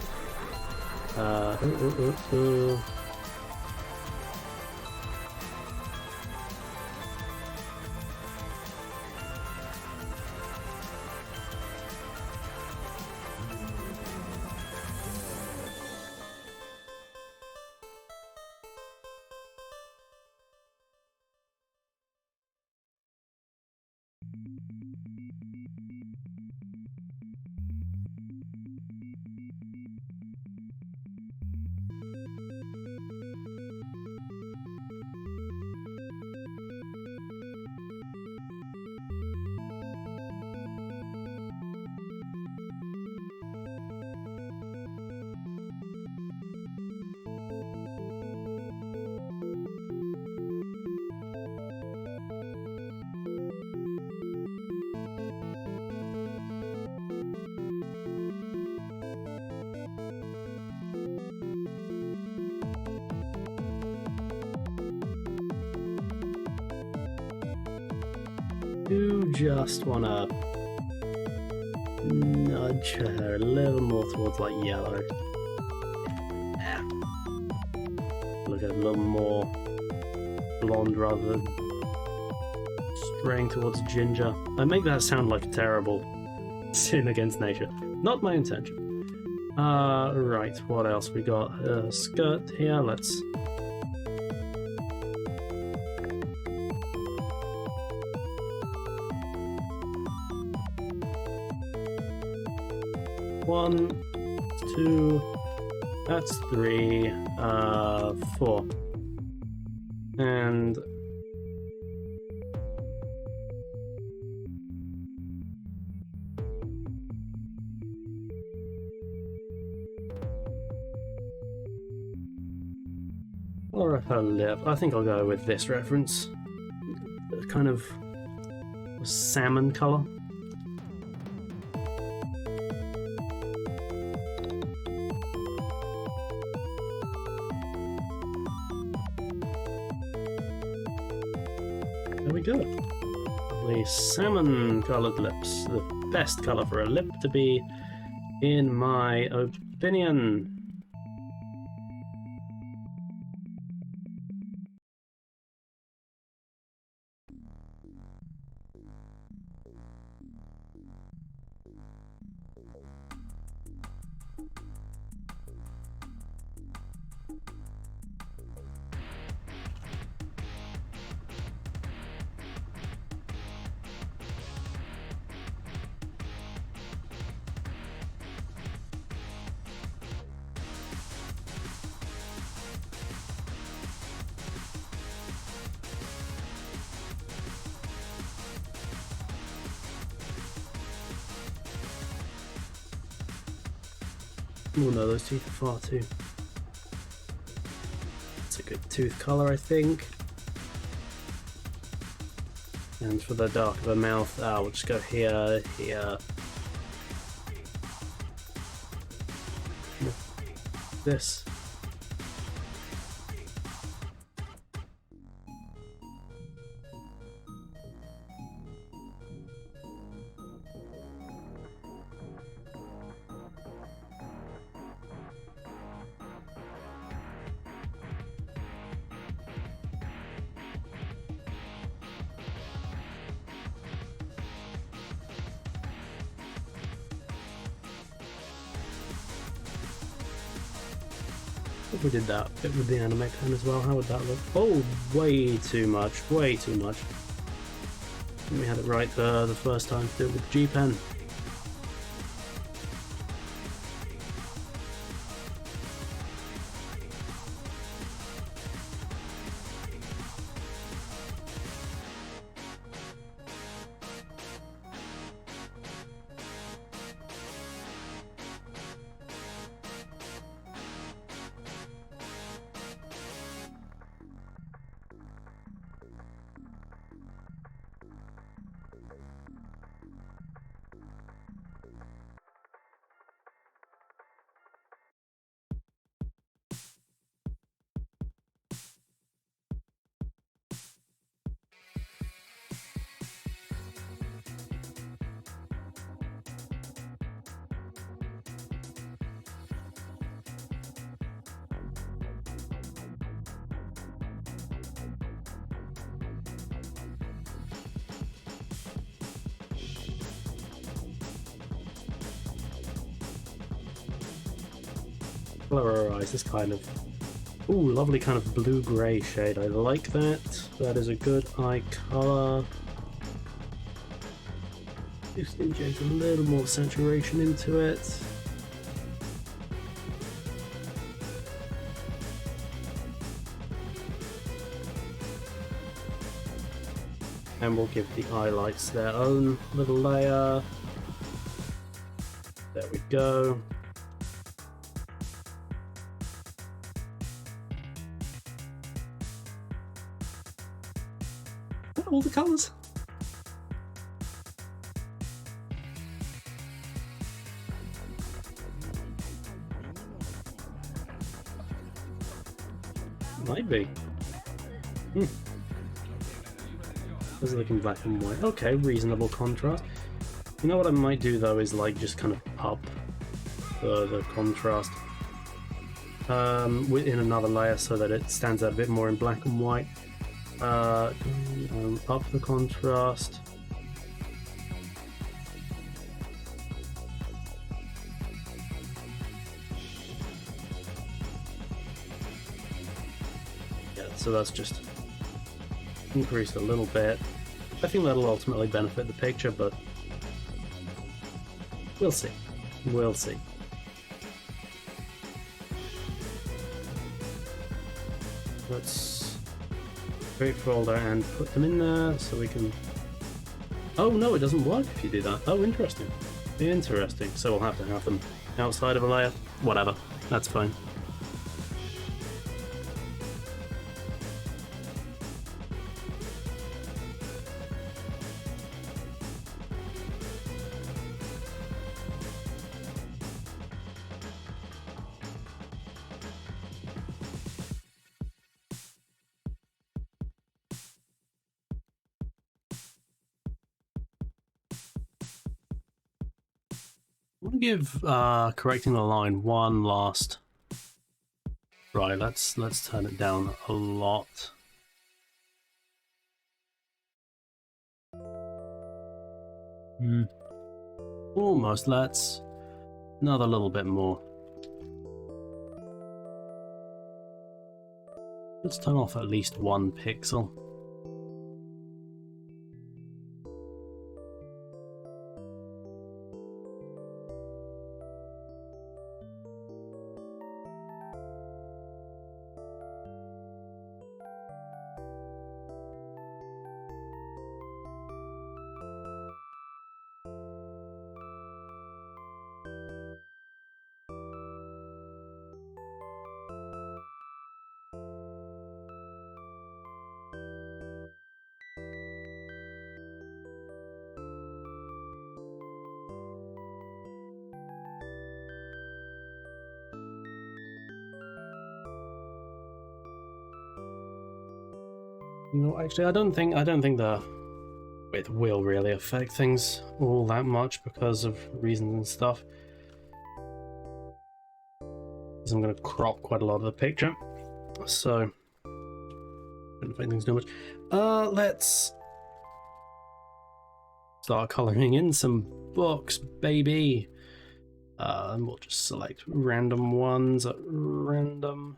You just want to nudge her a little more towards like yellow. Yeah. Look at a little more blonde rather than straying towards ginger. I make that sound like a terrible sin against nature. Not my intention. Right, what else we got? Skirt here, let's... One, two, that's three, 4. And or her lip. I think I'll go with this reference. Kind of salmon colour. There we go. Lovely salmon coloured lips. The best colour for a lip to be, in my opinion. Oh no, those teeth are far too. It's a good tooth colour, I think. And for the dark of her mouth, we'll just go here, here. This. If we did that bit with the anime pen as well, how would that look? Oh, way too much, way too much. We had it right the first time to do it with G pen. colorize this kind of, ooh, lovely kind of blue-gray shade. I like that. That is a good eye color. Just inject a little more saturation into it. And we'll give the highlights their own little layer. There we go. All the colours. Might be. This is looking black and white. Okay, reasonable contrast. You know what I might do though is like just kind of up the contrast in another layer so that it stands out a bit more in black and white. Up the contrast. Yeah, so that's just increased a little bit. I think that'll ultimately benefit the picture, but we'll see. We'll see. Let's create folder and put them in there so we can... Oh no, it doesn't work if you do that. Oh, interesting. Interesting. So we'll have to have them outside of a layer. Whatever. That's fine. I want to give correcting the line one last. Right, let's turn it down a lot. Almost. Let's another little bit more. Let's turn off at least 1 pixel. No, actually, I don't think the width will really affect things all that much because of reasons and stuff. Because I'm going to crop quite a lot of the picture, so don't affect things too much. Let's start coloring in some books, baby. And we'll just select random ones at random.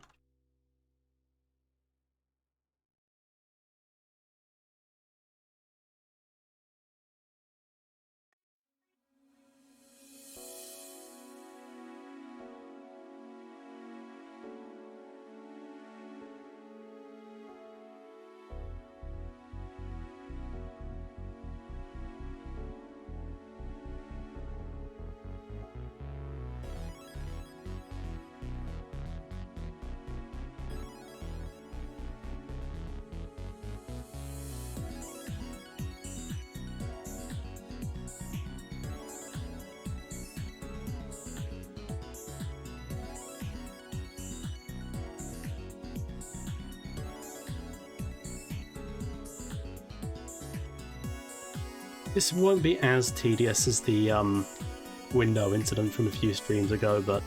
This won't be as tedious as the window incident from a few streams ago, but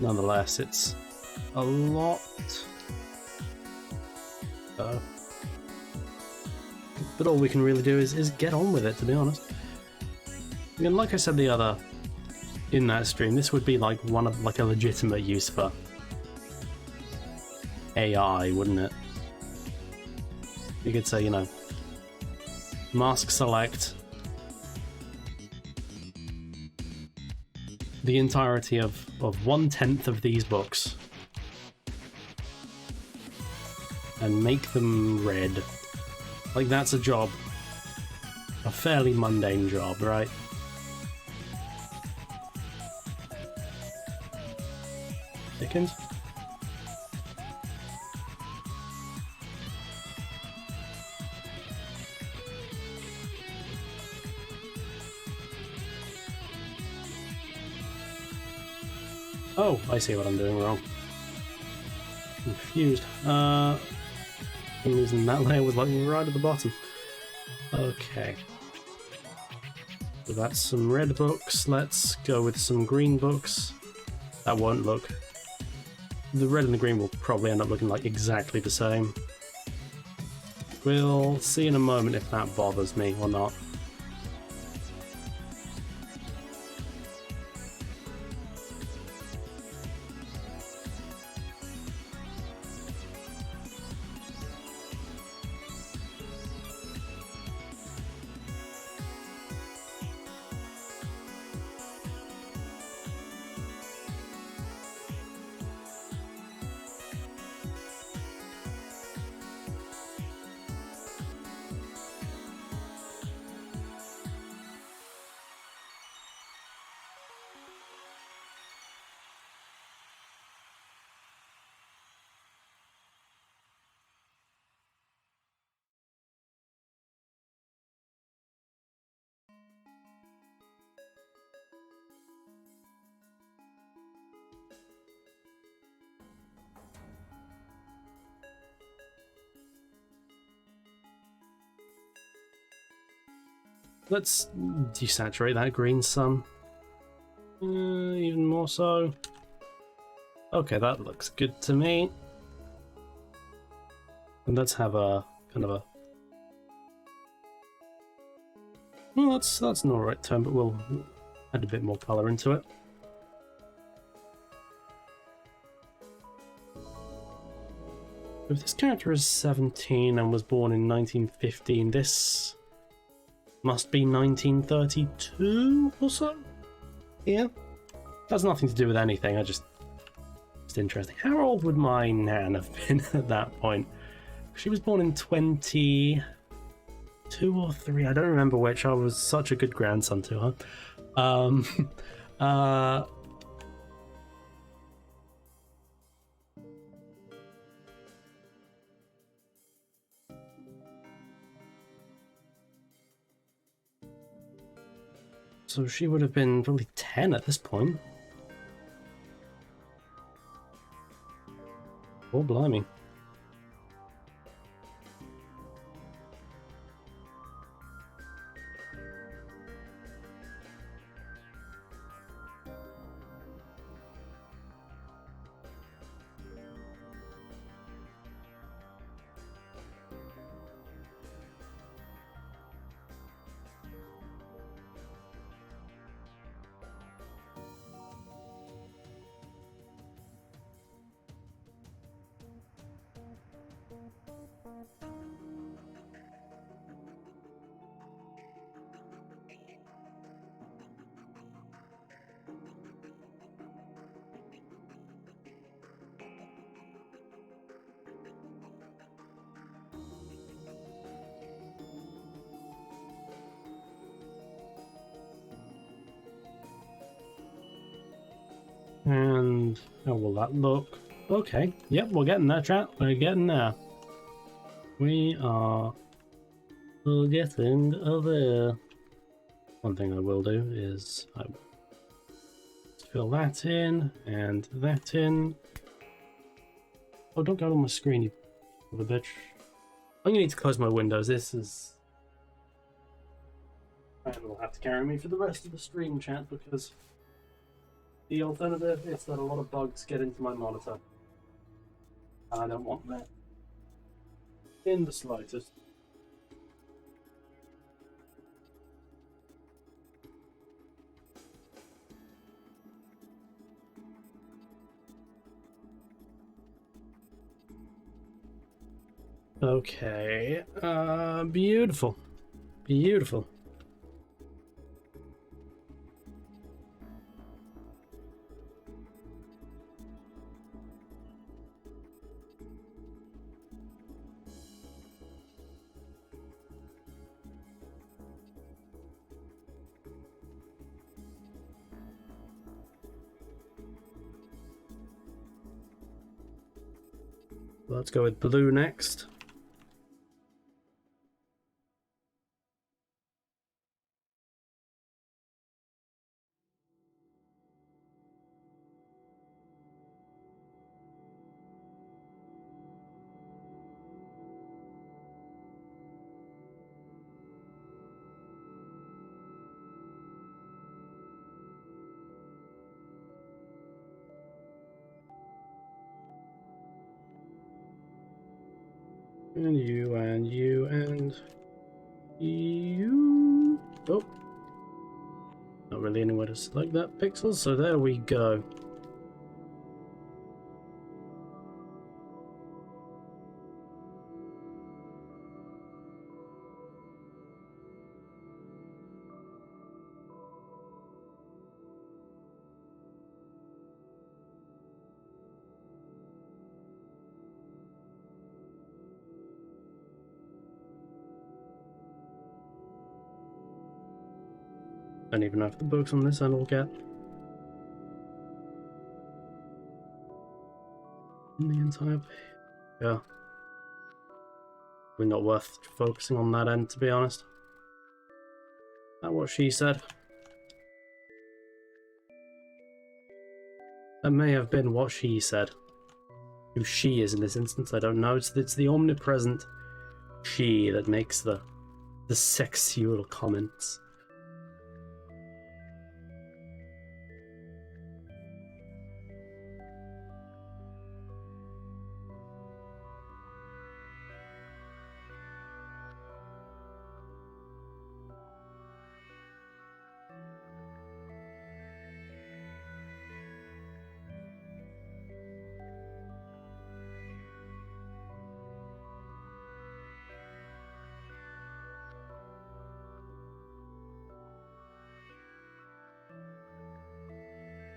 nonetheless, it's a lot. But all we can really do is get on with it, to be honest. Again, like I said the other in that stream. This would be like one of like a legitimate use for AI, wouldn't it? You could say, you know, mask select the entirety of 1/10 of these books and make them red. Like, that's a job. A fairly mundane job, right? Dickens? Oh, I see what I'm doing wrong. Confused. For some reason that layer was like right at the bottom. Okay. So that's some red books. Let's go with some green books. That won't look... The red and the green will probably end up looking like exactly the same. We'll see in a moment if that bothers me or not. Let's desaturate that green some. Even more so. Okay, that looks good to me. And let's have a kind of a... Well, that's an alright tone, but we'll add a bit more colour into it. If this character is 17 and was born in 1915, this must be 1932 or so? Yeah. Has nothing to do with anything, it's interesting. How old would my nan have been at that point? She was born in 22 or 3, I don't remember which. I was such a good grandson to her. So she would have been probably 10 at this point. Oh, blimey. And how will that look? Okay, yep, we're getting there, chat. We're getting there. We are getting there. One thing I will do is I will fill that in and that in. Oh, don't go on my screen, you little bitch. I'm gonna need to close my windows. This is... And will have to carry me for the rest of the stream, chat, because the alternative is that a lot of bugs get into my monitor. And I don't want that in the slightest. Okay. Beautiful. Beautiful. Let's go with blue next. And you, and you, and you. Oh. Not really anywhere to select that pixel, so there we go. Don't even know if the books on this end will get in the entire page. Yeah. Probably not worth focusing on that end, to be honest. Is that what she said? That may have been what she said. Who she is in this instance, I don't know. It's the omnipresent she that makes the sexual comments.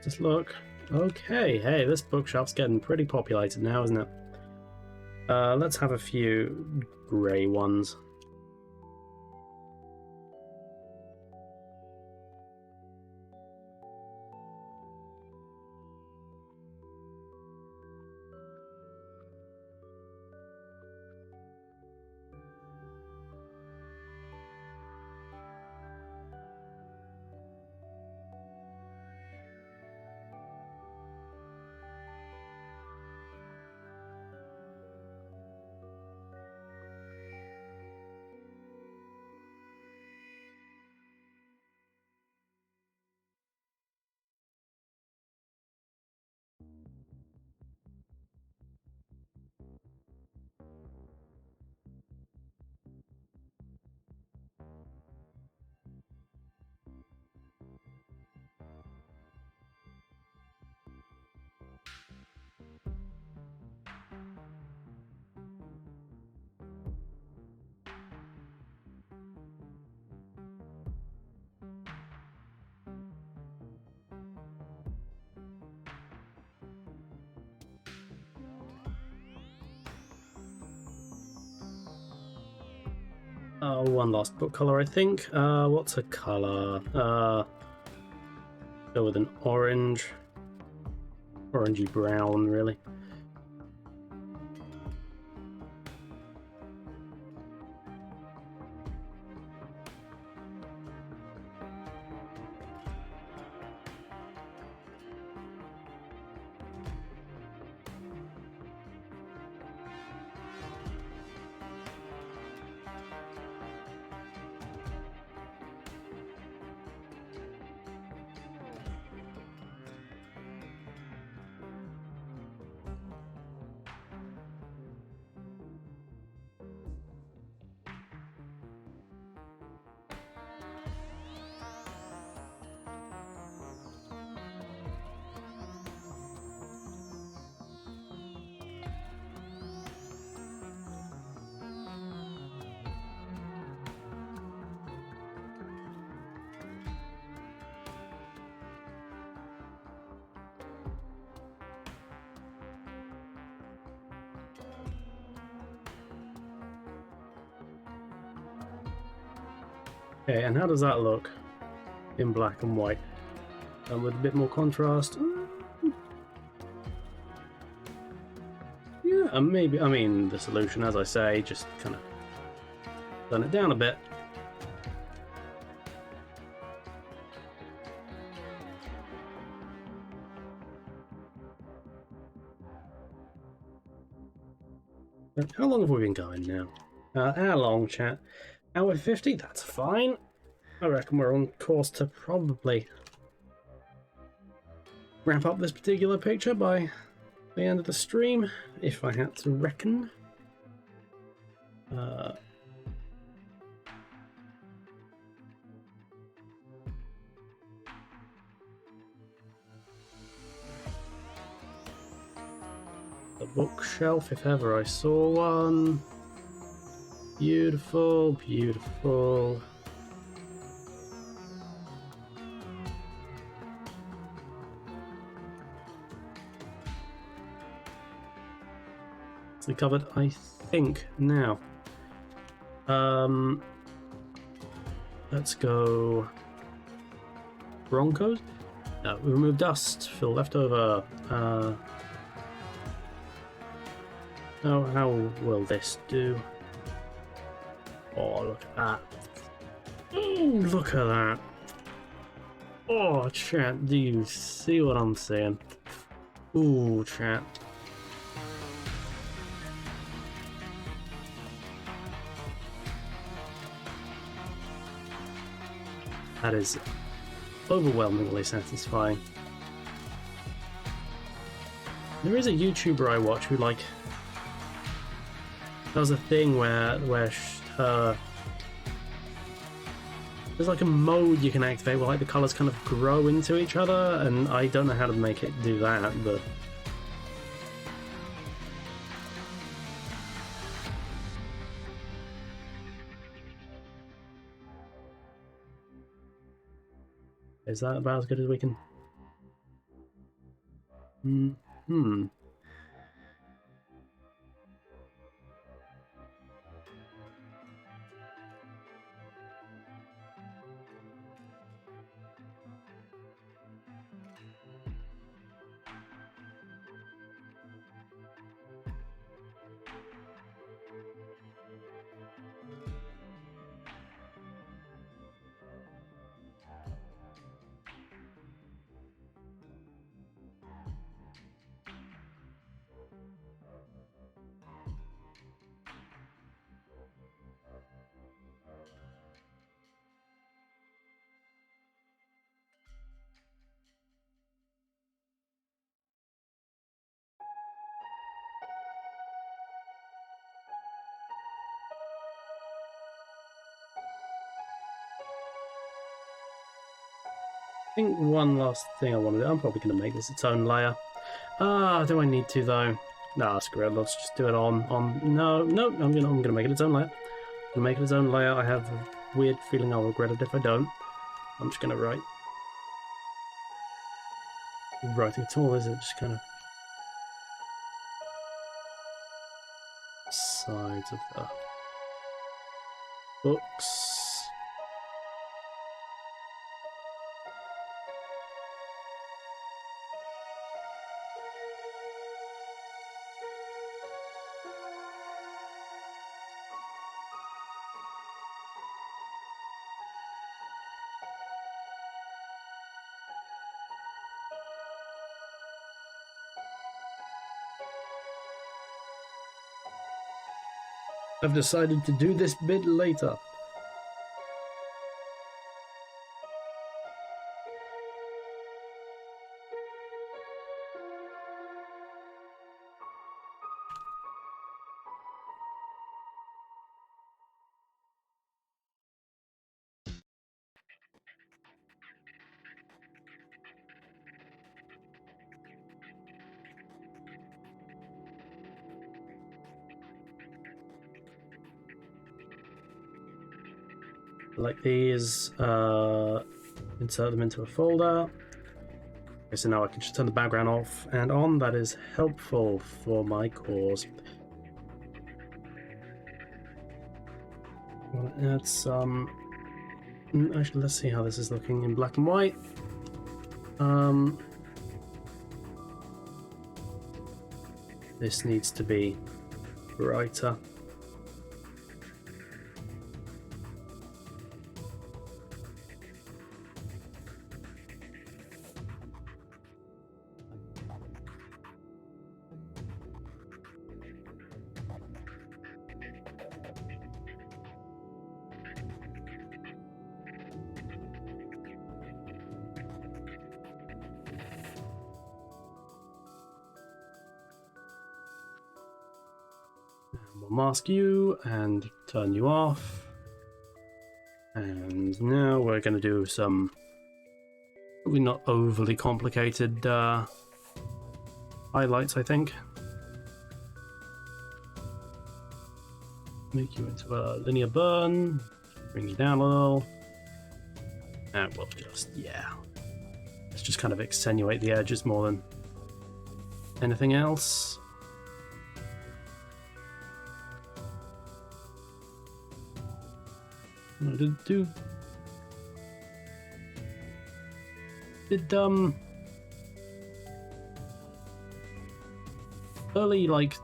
Just look. Okay, hey, this bookshelf's getting pretty populated now, isn't it? Let's have a few grey ones. One last book color, I think. What's a color? Go with an orange. Orangey brown, really. Okay, and how does that look in black and white? With a bit more contrast. Yeah, maybe. I mean, the solution, as I say, just kind of turn it down a bit. How long have we been going now? How long, chat? Hour 50? That's fine. I reckon we're on course to probably wrap up this particular picture by the end of the stream, if I had to reckon. The bookshelf, if ever I saw one. Beautiful, beautiful. It's covered, I think, now. Let's go Broncos. We remove dust, fill leftover. How will this do? Oh, look at that. Ooh, look at that. Oh, chat, do you see what I'm saying? Ooh, chat. That is overwhelmingly satisfying. There is a YouTuber I watch who, like, does a thing where there's like a mode you can activate where like the colors kind of grow into each other, and I don't know how to make it do that, but is that about as good as we can? I think one last thing I want to do, I'm probably going to make this its own layer. Do I need to though? Nah, screw it, let's just do it on no, I'm gonna make it its own layer. I'm gonna make it its own layer. I have a weird feeling I'll regret it if I don't. I'm just gonna write. Writing at all, is it? Just kind of sides of the books. I've decided to do this bit later. Like these, insert them into a folder. Okay, so now I can just turn the background off and on. That is helpful for my cause. I want to add some Actually, let's see how this is looking in black and white. This needs to be brighter. We'll mask you and turn you off. And now we're going to do some probably not overly complicated highlights, I think. Make you into a linear burn, bring you down a little. And we'll just, let's just kind of accentuate the edges more than anything else. Did early like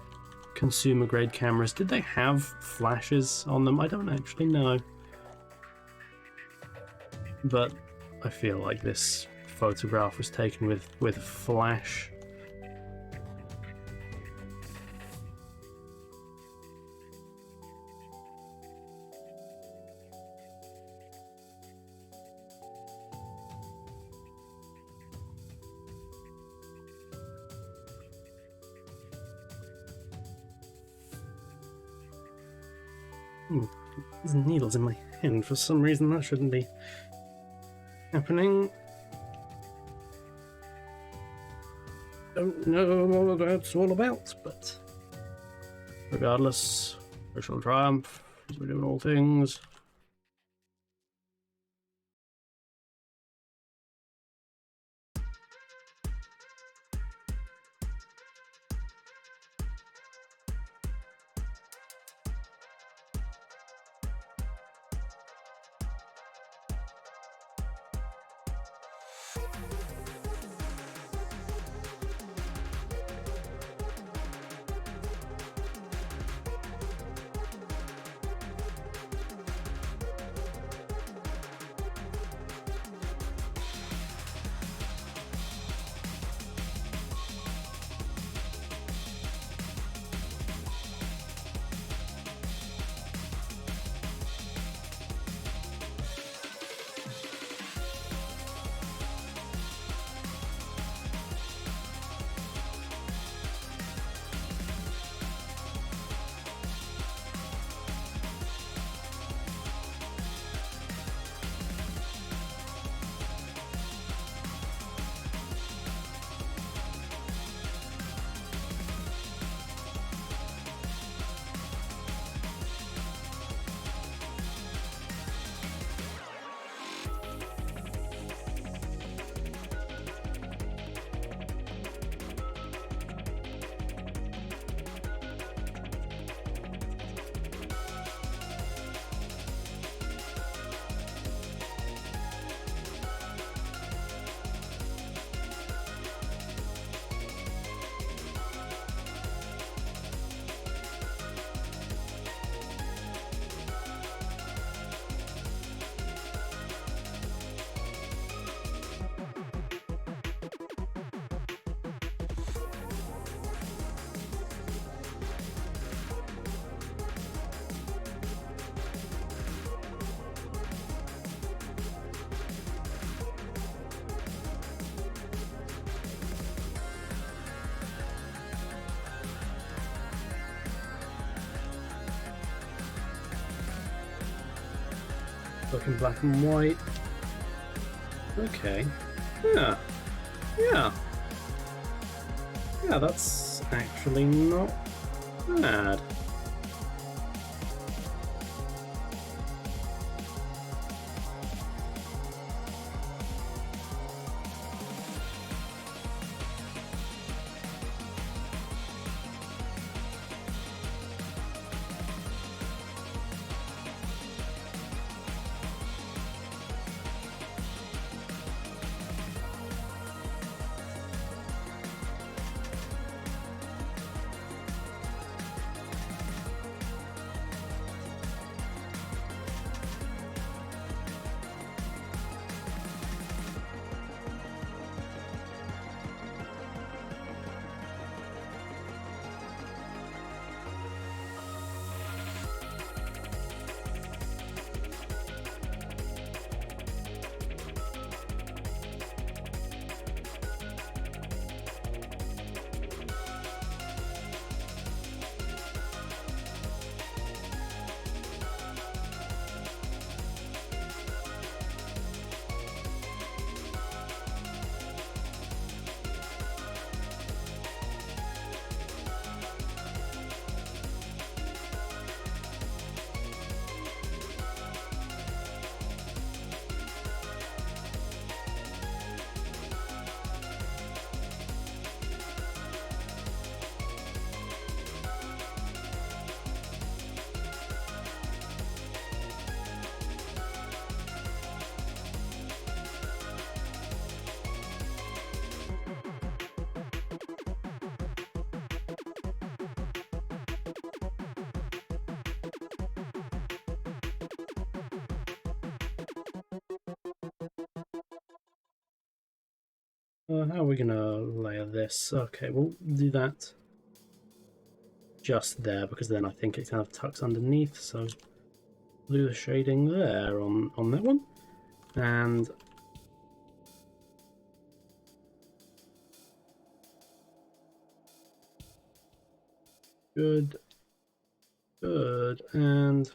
consumer grade cameras, did they have flashes on them? I don't actually know, but I feel like this photograph was taken with flash. There's needles in my hand for some reason. That shouldn't be happening. Don't know what that's all about, but regardless, we shall triumph as we do in all things. Looking black and white. Okay. Yeah. Yeah. Yeah, that's actually not bad. How are we gonna layer this? Okay, we'll do that just there, because then I think it kind of tucks underneath, so do the shading there on that one. And good, and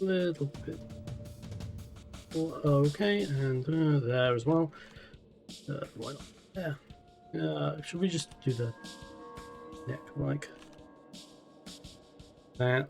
a little bit. Okay, and there as well. Why not there? Should we just do the neck like that?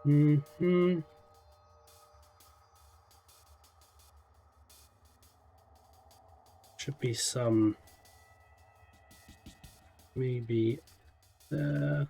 Mm-hmm. Should be some maybe there.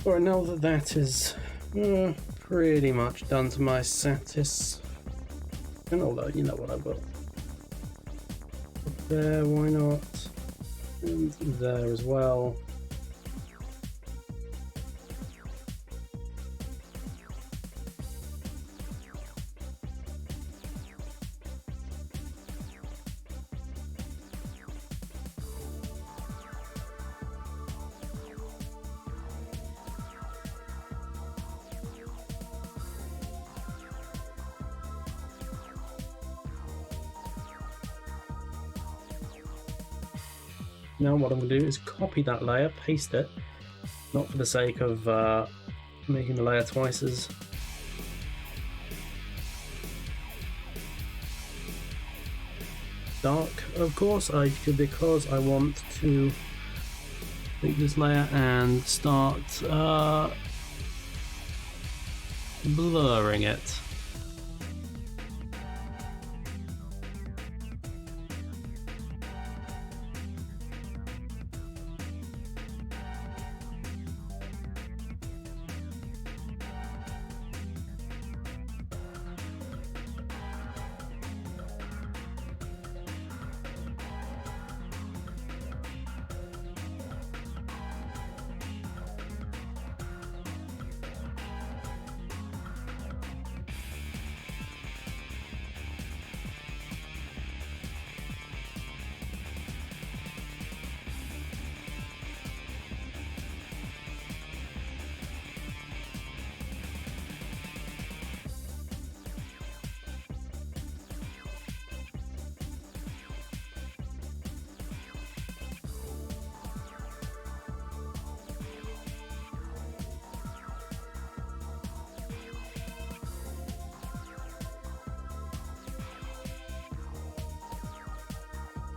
Alright, now that that is pretty much done to my satisfaction, although you know what I will. There, why not? And there as well. Now what I'm going to do is copy that layer, paste it, not for the sake of making the layer twice as dark, of course, because I want to take this layer and start blurring it.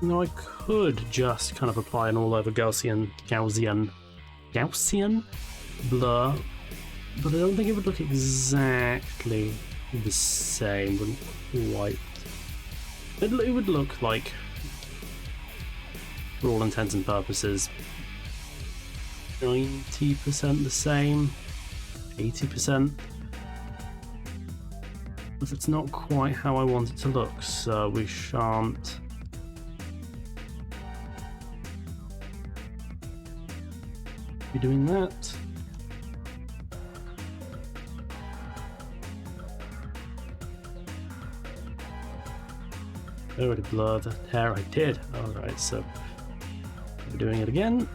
Now I could just kind of apply an all over Gaussian blur, but I don't think it would look exactly the same. Wouldn't quite. It would look like, for all intents and purposes, 90% the same, 80%. But it's not quite how I want it to look, so we shan't be doing that. I already blurred the hair, I did. Alright, so we're doing it again.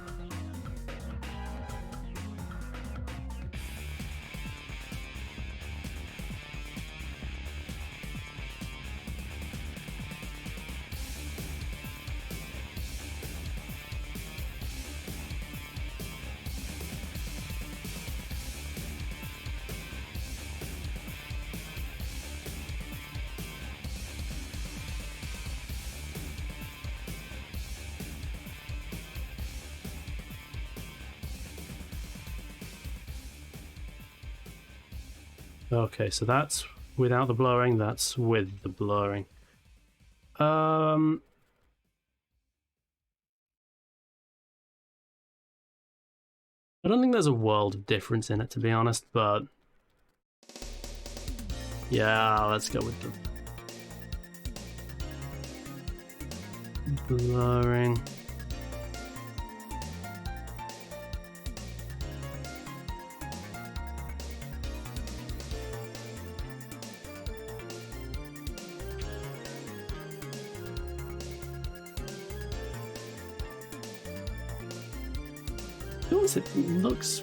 Okay, so that's without the blurring, that's with the blurring. I don't think there's a world of difference in it, to be honest, but yeah, let's go with the blurring. It looks,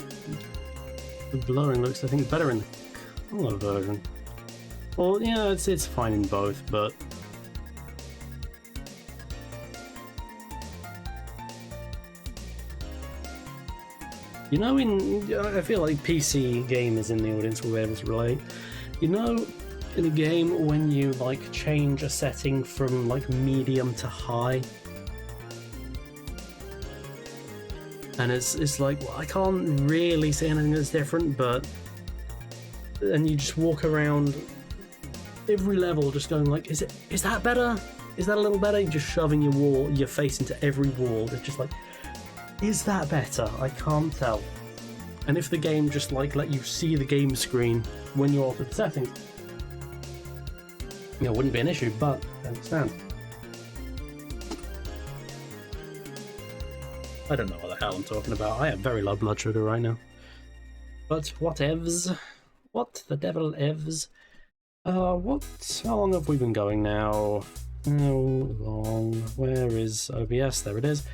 the blurring looks, I think, better in the color version. Well, yeah, it's fine in both, but you know, I feel like PC gamers in the audience will be able to relate. You know, in a game when you like change a setting from like medium to high, and it's like, well, I can't really see anything that's different, but and you just walk around every level just going like, is that better? Is that a little better? You're just shoving your face into every wall. It's just like, is that better? I can't tell. And if the game just like let you see the game screen when you're altered settings, you know, it wouldn't be an issue, but I understand. I don't know what the hell I'm talking about. I have very low blood sugar right now. But whatevs. What the devil evs. How long have we been going now? How long? Where is OBS? There it is.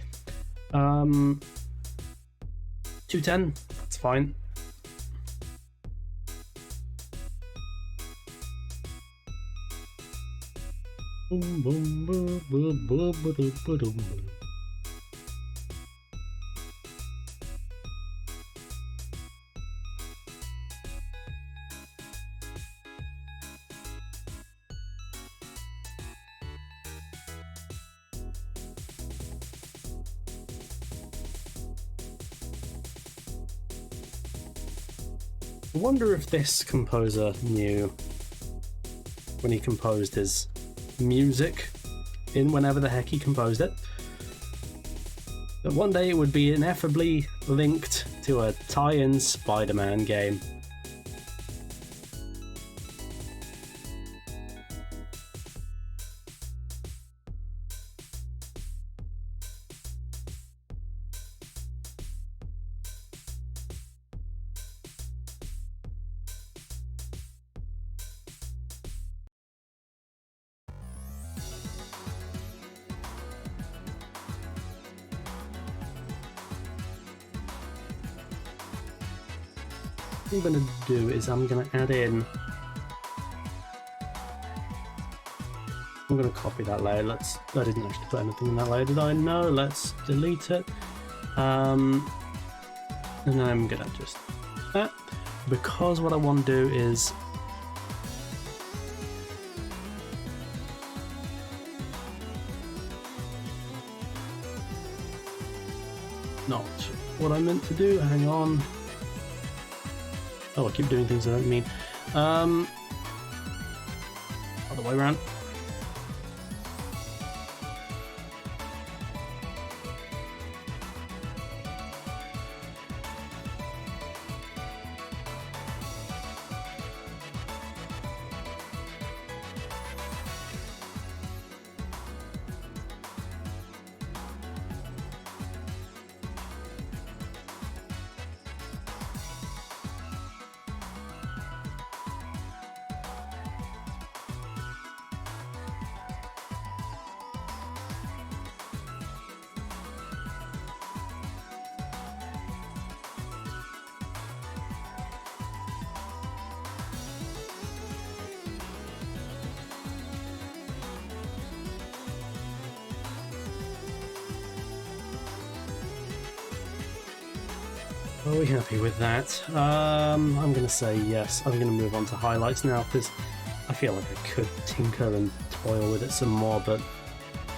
210. That's fine. Boom, boom, boom, boom, boom, boom, boom, boom. I wonder if this composer knew when he composed his music in whenever the heck he composed it, that one day it would be ineffably linked to a tie-in Spider-Man game. What I'm going to do is I'm going to add in, I'm going to copy that layer. I didn't actually put anything in that layer, did I? No, let's delete it. And I'm going to just that, because what I want to do is not what I meant to do. Hang on. Oh, I keep doing things I don't mean. Other way around. Are we happy with that? I'm going to say yes. I'm going to move on to highlights now because I feel like I could tinker and toil with it some more, but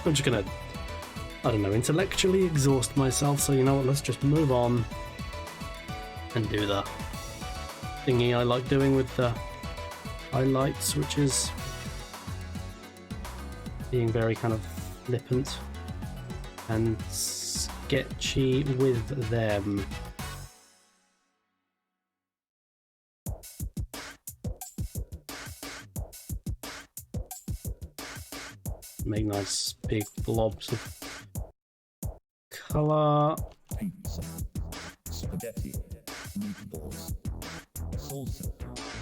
I'm just going to, I don't know, intellectually exhaust myself. So you know what, let's just move on and do the thingy I like doing with the highlights, which is being very kind of flippant and sketchy with them. Make nice big blobs of colour. Pizza, spaghetti, meatballs, salsa,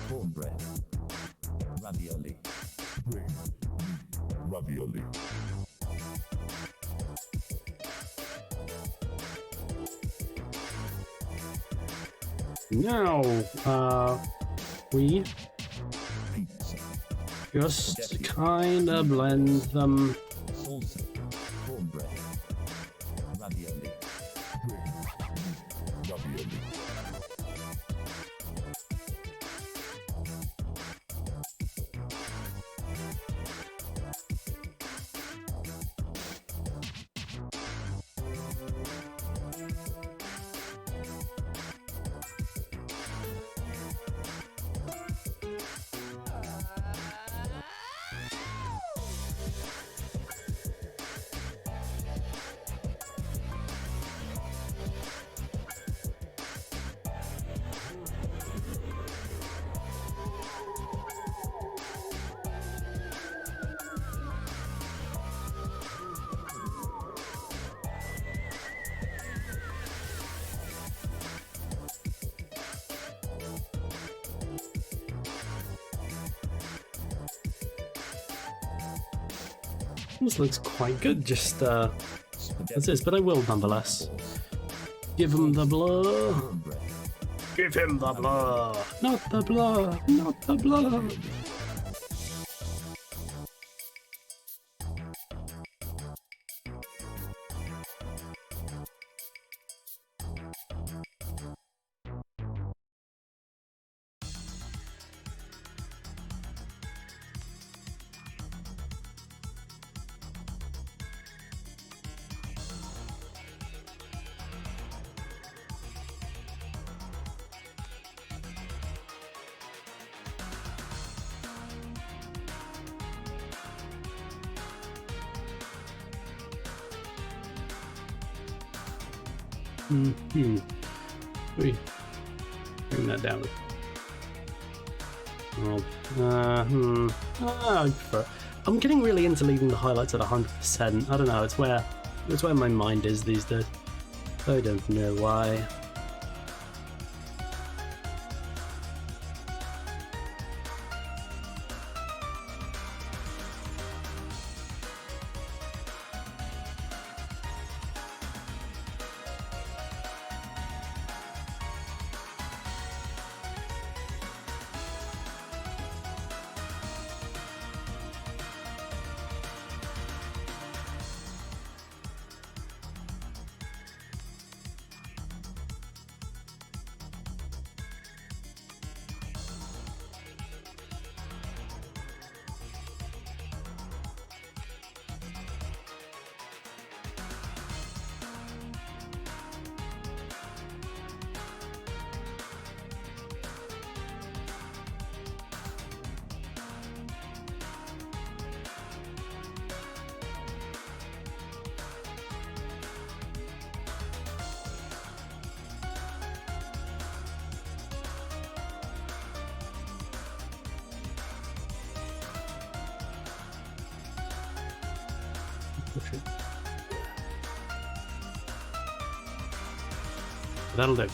cornbread, ravioli, ravioli. Now, we just kind of blend them. Salsa, cornbread, ravioli, ravioli. This looks quite good, just as is, but I will nonetheless. Give him the blah. Give him the blah. Not the blah. Not the blah. Bring that down. I prefer. I'm getting really into leaving the highlights at 100%. I don't know. It's where my mind is these days. I don't know why. push it. That'll do.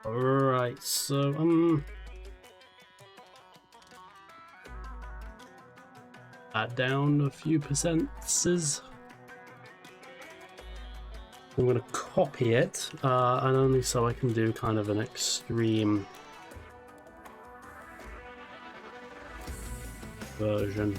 Alright, so down a few percences. I'm going to copy it, and only so I can do kind of an extreme version.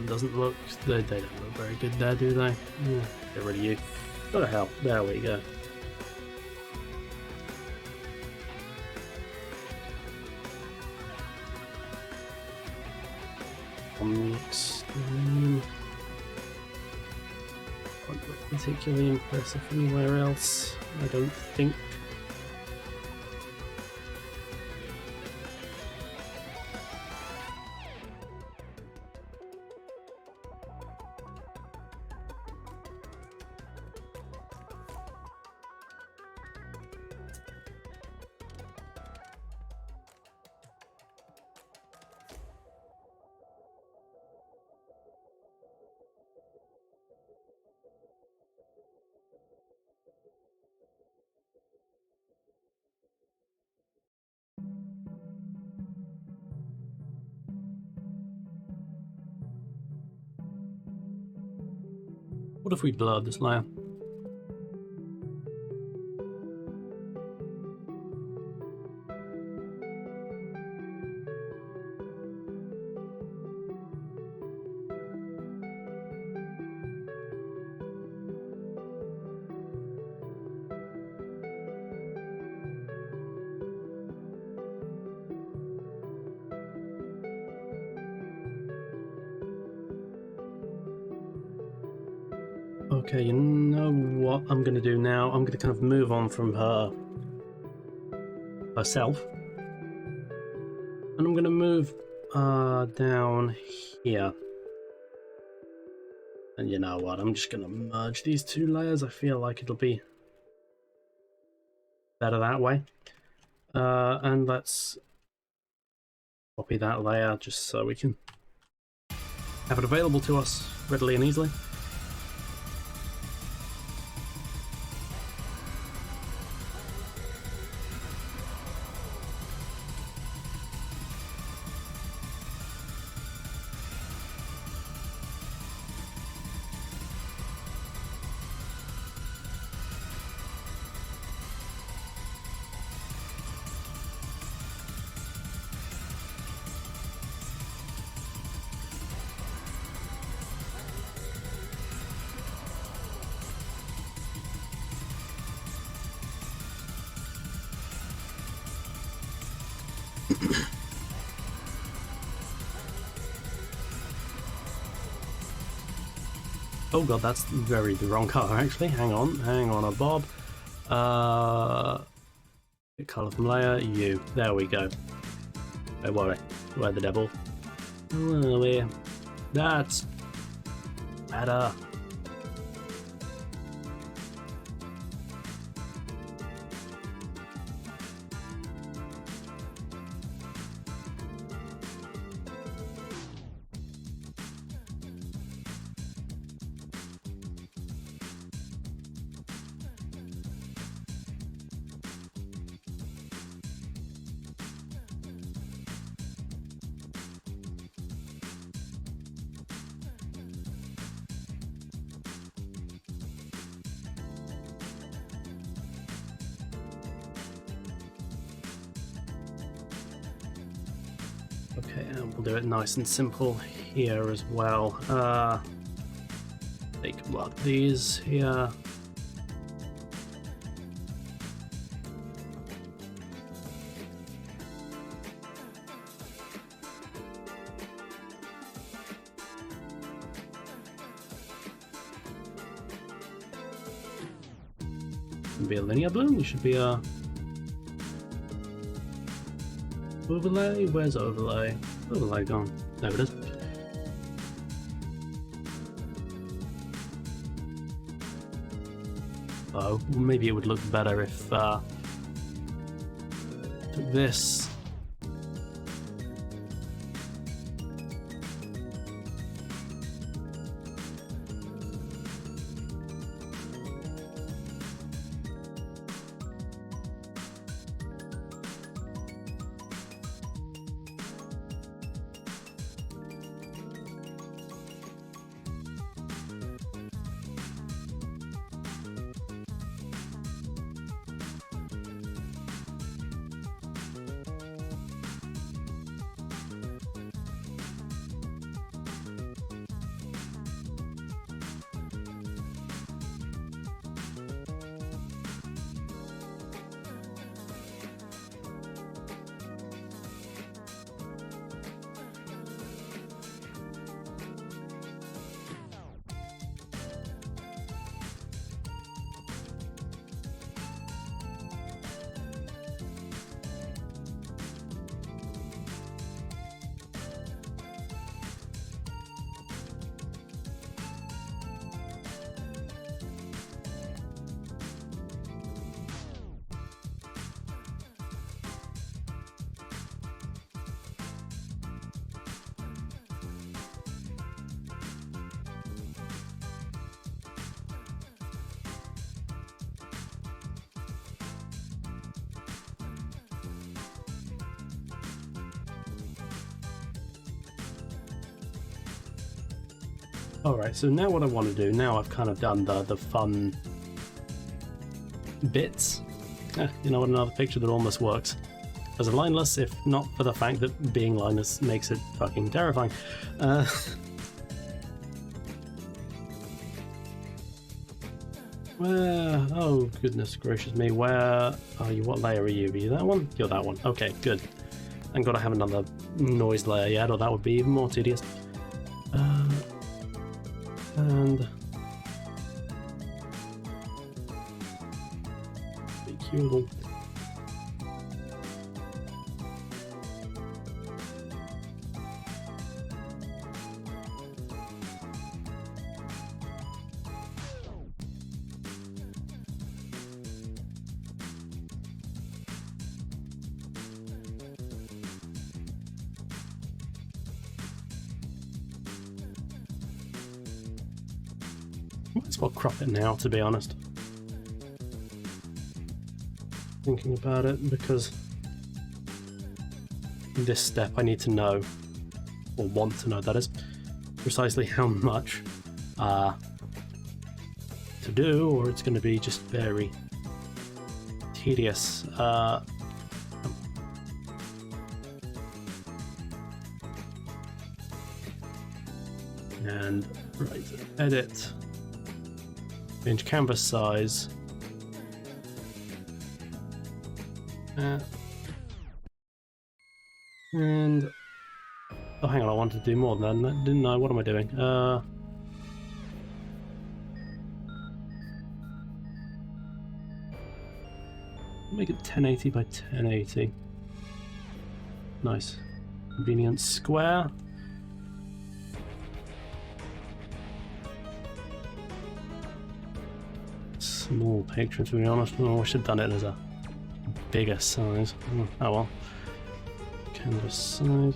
Doesn't look, they don't look very good there, do they? Yeah, get rid of you. What the hell? There we go. On the extreme, not look particularly impressive anywhere else, I don't think. What if we blur this layer? Okay, you know what I'm going to do now? I'm going to kind of move on from herself. And I'm going to move down here. And you know what? I'm just going to merge these two layers. I feel like it'll be better that way. And let's copy that layer just so we can have it available to us readily and easily. Oh god, that's the wrong colour actually. Hang on a bob. Colour from layer, you. There we go. Don't worry. Where the devil? Oh, there. That's better. Okay, and we'll do it nice and simple here as well. Take one of these here. Shouldn't be a linear bloom, it should be a overlay. Where's overlay? Overlay gone. There it is. Oh, maybe it would look better if took this. Alright, so now what I want to do, now I've kind of done the fun bits. You know what, another picture that almost works as a lineless, if not for the fact that being lineless makes it fucking terrifying. Where? Oh, goodness gracious me. Where are you? What layer are you? Are you that one? You're that one. Okay, good. I've got to have another noise layer yet, or that would be even more tedious. And be cute. Might as well crop it now, to be honest. Thinking about it, because this step I need to know, or want to know that is, precisely how much to do, or it's going to be just very tedious. And right, edit. Change canvas size. And oh, hang on, I wanted to do more than that, didn't I? What am I doing? Make it 1080 by 1080. Nice. Convenient square. Small picture, to be honest. Oh, I should have done it as a bigger size. Oh well. Canvas size.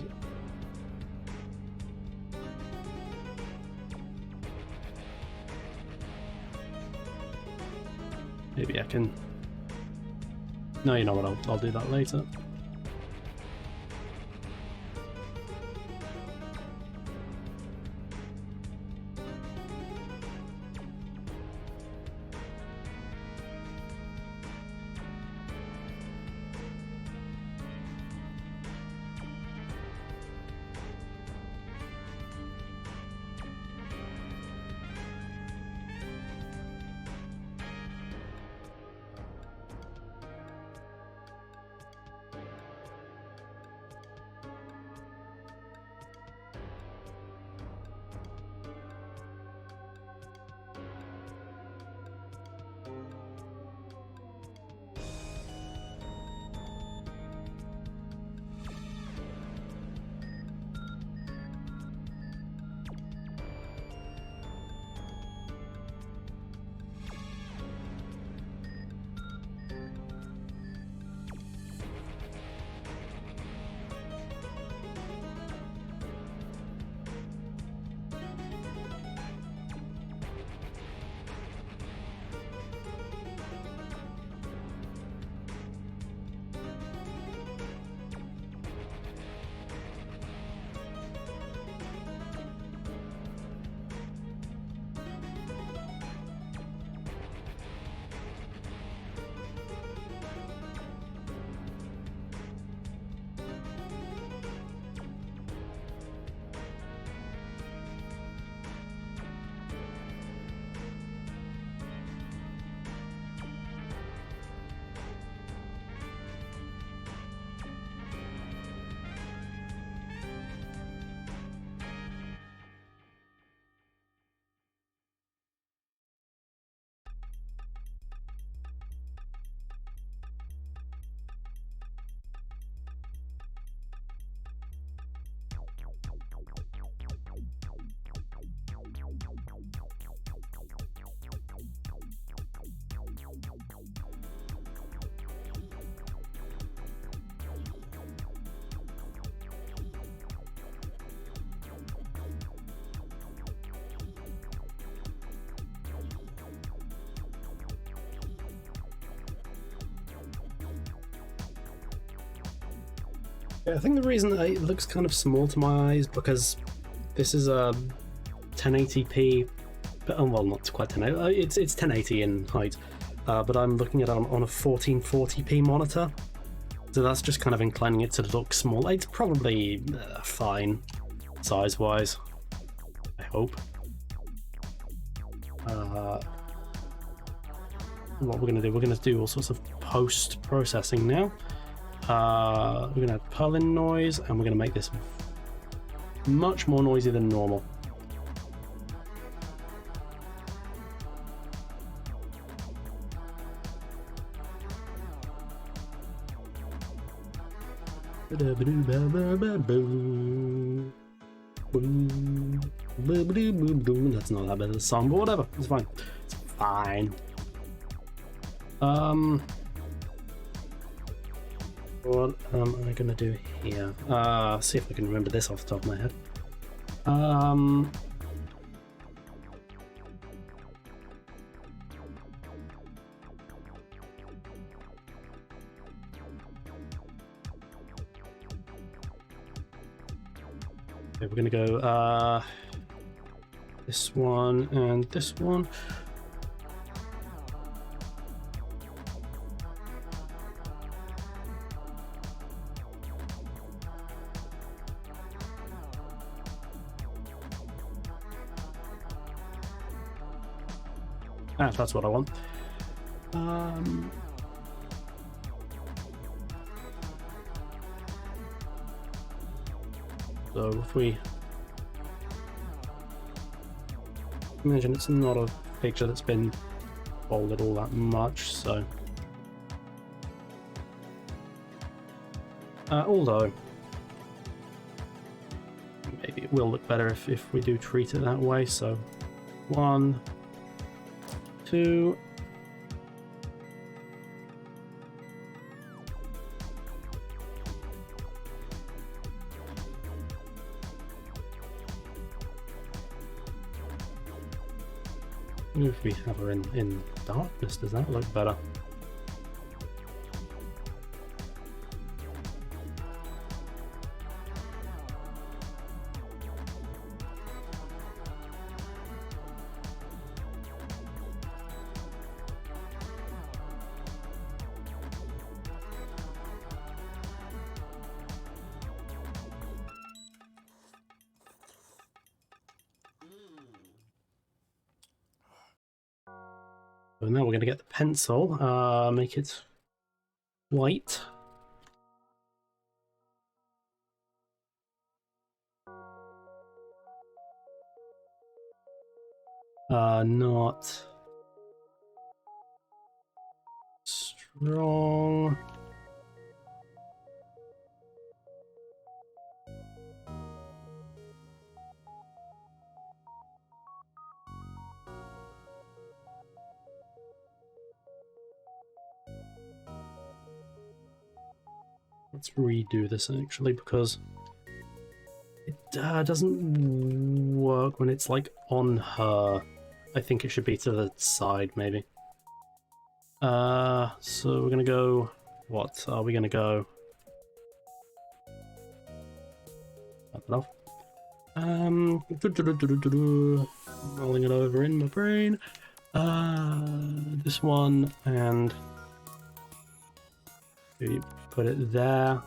Maybe I can... No, you know what, I'll do that later. I think the reason that it looks kind of small to my eyes because this is a 1080p, but well, not quite 1080. It's 1080 in height, but I'm looking at it on a 1440p monitor, so that's just kind of inclining it to look small. It's probably fine size-wise, I hope. What we're going to do, we're going to do all sorts of post-processing now. We're going to add Perlin noise, and we're going to make this much more noisy than normal. That's not that bad of a song, but whatever, it's fine. It's fine. What am I gonna do here? See if I can remember this off the top of my head. Okay, we're gonna go this one and this one. That's what I want. So if we imagine, it's not a picture that's been folded all that much, so although maybe it will look better if we do treat it that way. So 1, 2. If we have her in darkness, does that look better? So now we're going to get the pencil, make it white. Not strong. Let's redo this actually, because it doesn't work when it's like on her. I think it should be to the side, maybe. So we're gonna go. What are we gonna go? Enough. Rolling it over in my brain. This one, and we put it there.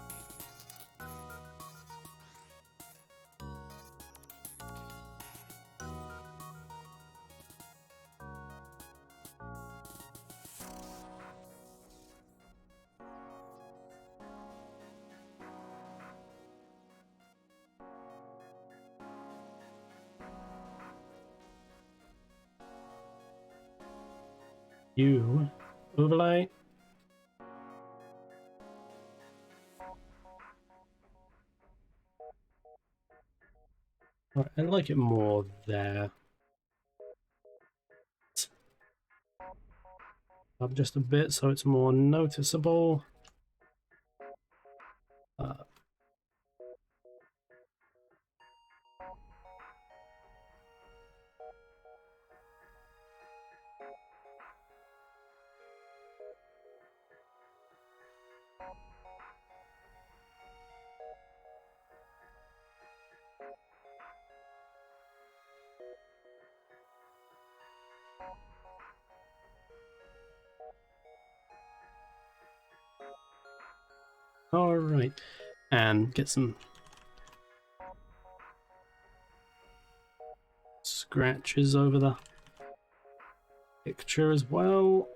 You overlay. Right, I like it more there. Up just a bit so it's more noticeable. All right, and get some scratches over the picture as well.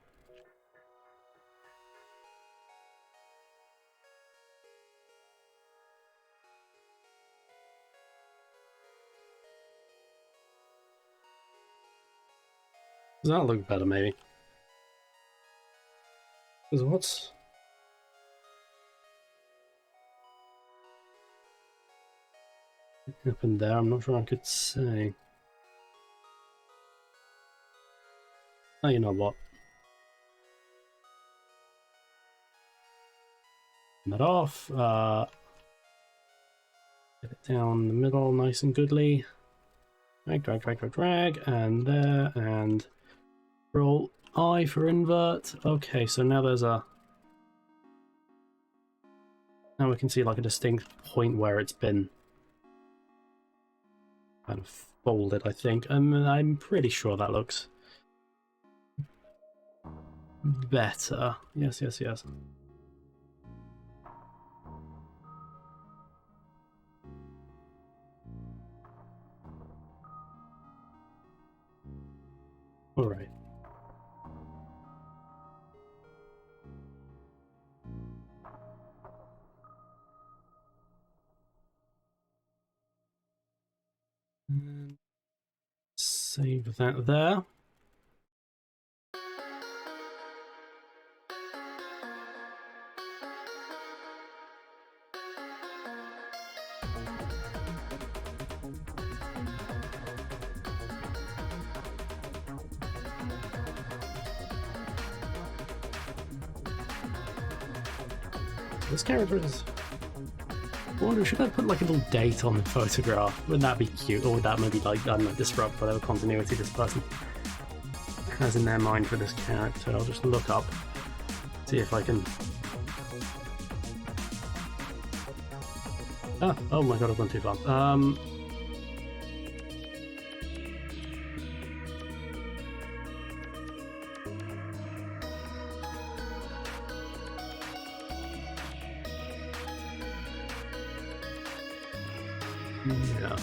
Does that look better, maybe? Because what's happened there? I'm not sure I could say. Oh, you know what? Turn that off. Get it down the middle, nice and goodly. Drag, drag, drag, drag, drag, and there, and roll I for invert. Okay, so now there's a. Now we can see like a distinct point where it's been kind of folded, I think. I'm pretty sure that looks better. Yes, yes, yes. All right. Save that there. This character is... I wonder, should I put like a little date on the photograph? Would that be cute? Or would that maybe, like, I don't know, disrupt whatever continuity this person has in their mind for this character? I'll just look up, see if I can... Oh my god, I've gone too far. Yeah.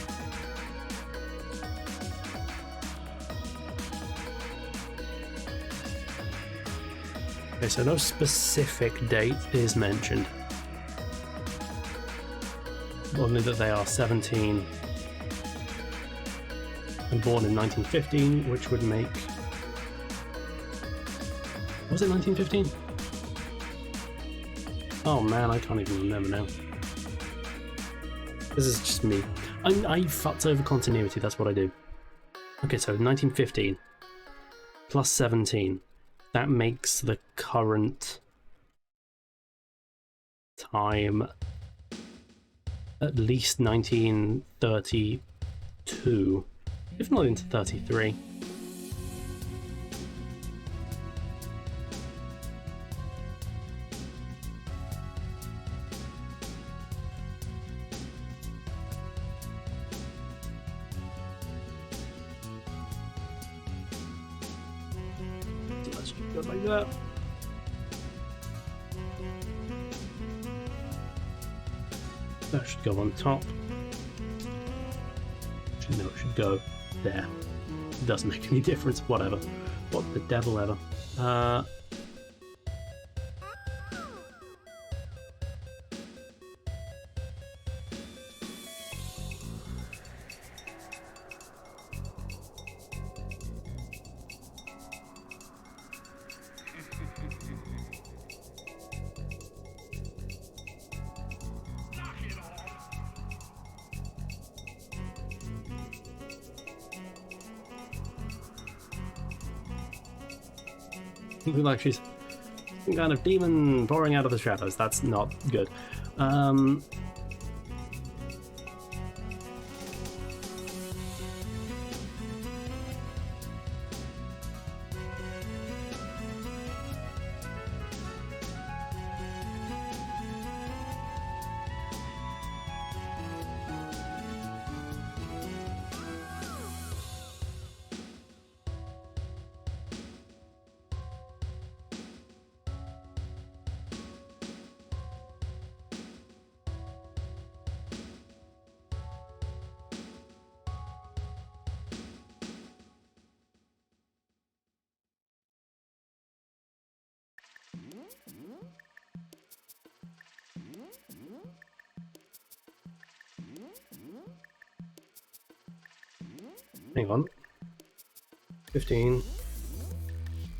Okay, so no specific date is mentioned. Only that they are 17 and born in 1915, which would make... Was it 1915? Oh man, I can't even remember now. This is just me. I futz over continuity, that's what I do. Okay, so 1915 plus 17. That makes the current time at least 1932, if not into 33. Let's just go like that. That should go on top. Actually, no, it should go there. It doesn't make any difference, whatever. What the devil ever. Like she's some kind of demon pouring out of the shadows. That's not good. Hang on. 15.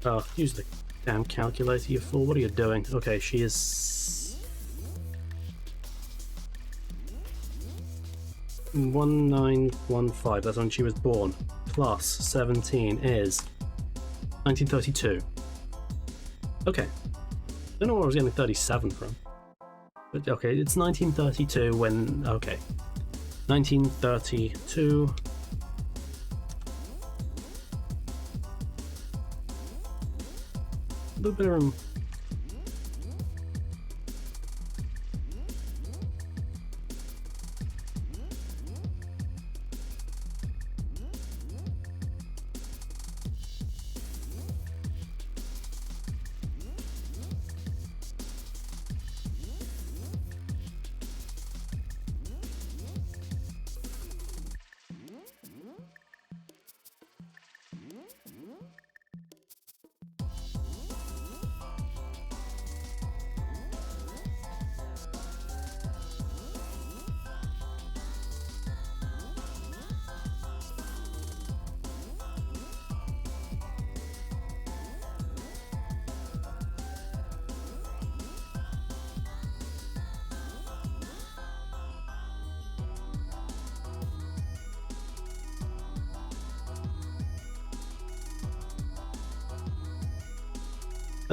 Oh, use the damn calculator, you fool. What are you doing? Okay, she is... 1915, that's when she was born. Plus 17 is 1932. Okay. Don't know where I was getting 37 from. But okay, it's 1932 when... Okay. 1932... A little bit of...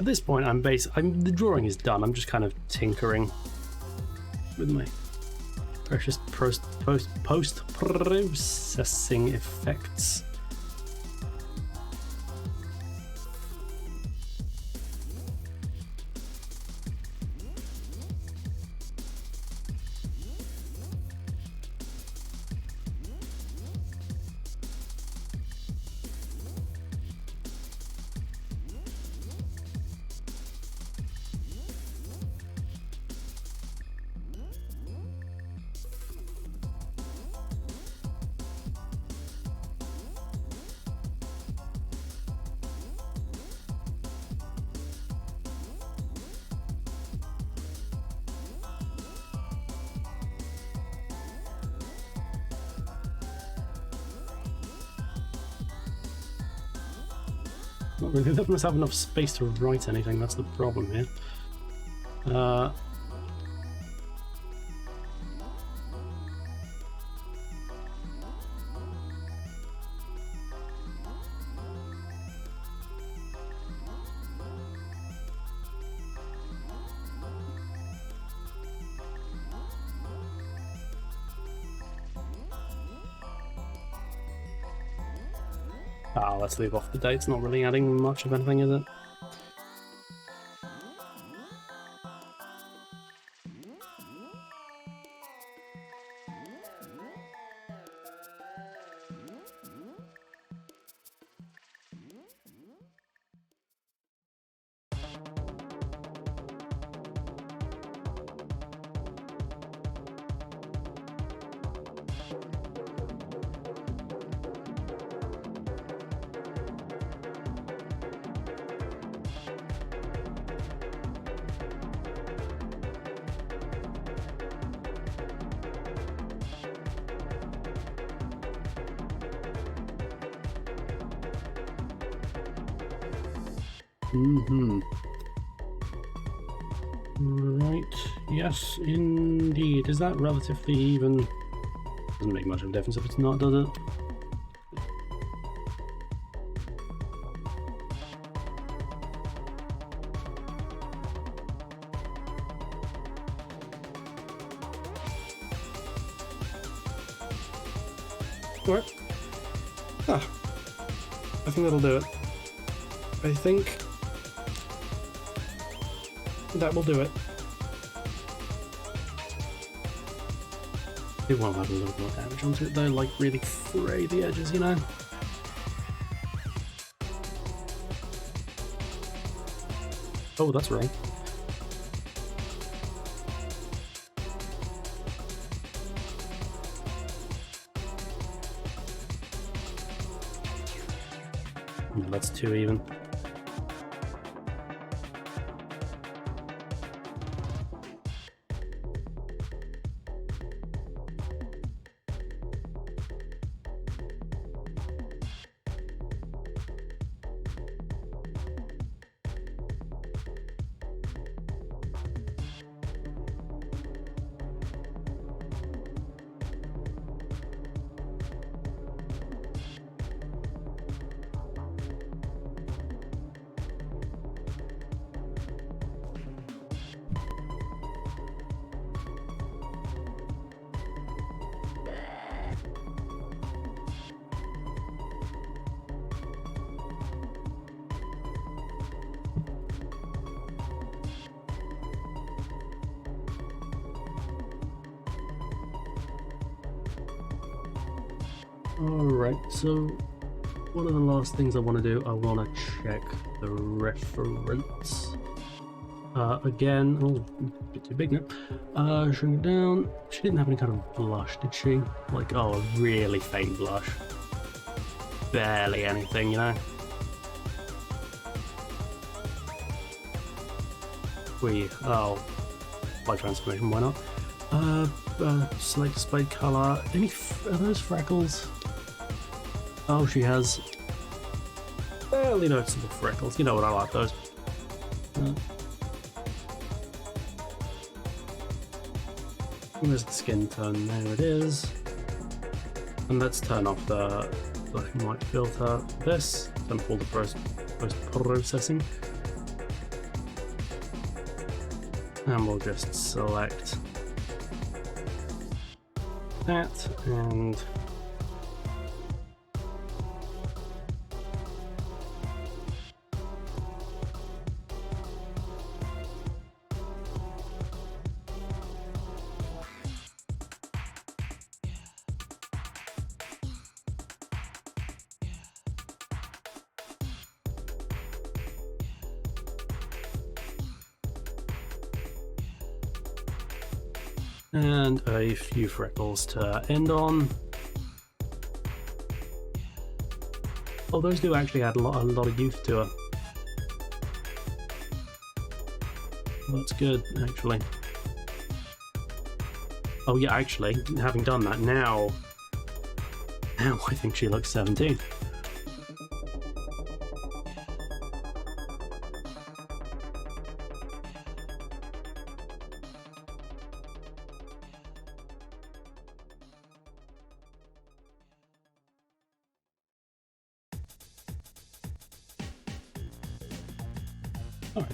At this point, the drawing is done. I'm just kind of tinkering with my precious post-processing effects. Not really. They must have enough space to write anything. That's the problem here. Let's leave off the dates. Not really adding much of anything, is it? Right, yes, indeed. Is that relatively even? Doesn't make much of a difference if it's not, does it? Alright. I think that'll do it. I think that will do it. I do want to have a little more damage onto it though, like really fray the edges, you know? Oh, that's wrong. No, that's too even. Alright, so one of the last things I want to do, I want to check the reference. Again, oh, a bit too big now. Shrink it down. She didn't have any kind of blush, did she? Like, oh, a really faint blush. Barely anything, you know? By transformation, why not? Select display color. Are those freckles? Oh, she has barely noticeable freckles. You know what, I like those. Where's the skin tone? There it is. And let's turn off the black and white filter. This, then pull the post-processing. And we'll just select that and a few freckles to end on. Oh, those do actually add a lot of youth to her. That's good, actually. Oh yeah, actually, having done that, now I think she looks 17. Alright,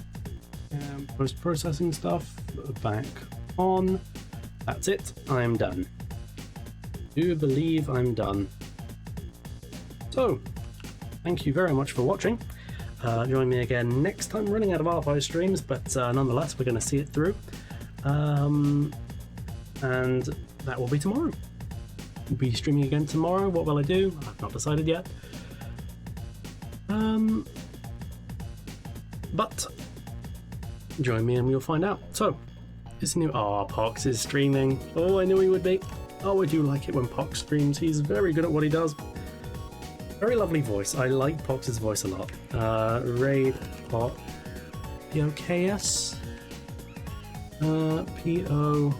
post-processing stuff back on. That's it, I'm done. Do believe I'm done. So, thank you very much for watching. Join me again next time. Running out of archive streams, but nonetheless, we're going to see it through. And that will be tomorrow. We'll be streaming again tomorrow. What will I do? I've not decided yet. But join me and we'll find out. So, it's new. Oh, Pox is streaming. Oh, I knew he would be. Oh, I do like it when Pox streams. He's very good at what he does. Very lovely voice. I like Pox's voice a lot. Raid Pot P-O-K-S P-O-K-S-M-O-X.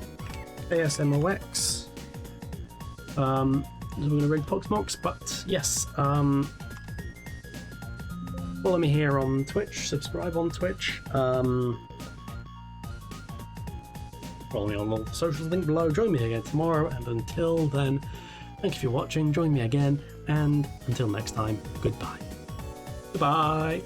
So we're gonna raid Poxmox, but yes, follow me here on Twitch, subscribe on Twitch, follow me on all the socials, link below. Join me again tomorrow, and until then, thank you for watching, join me again, and until next time, goodbye. Goodbye!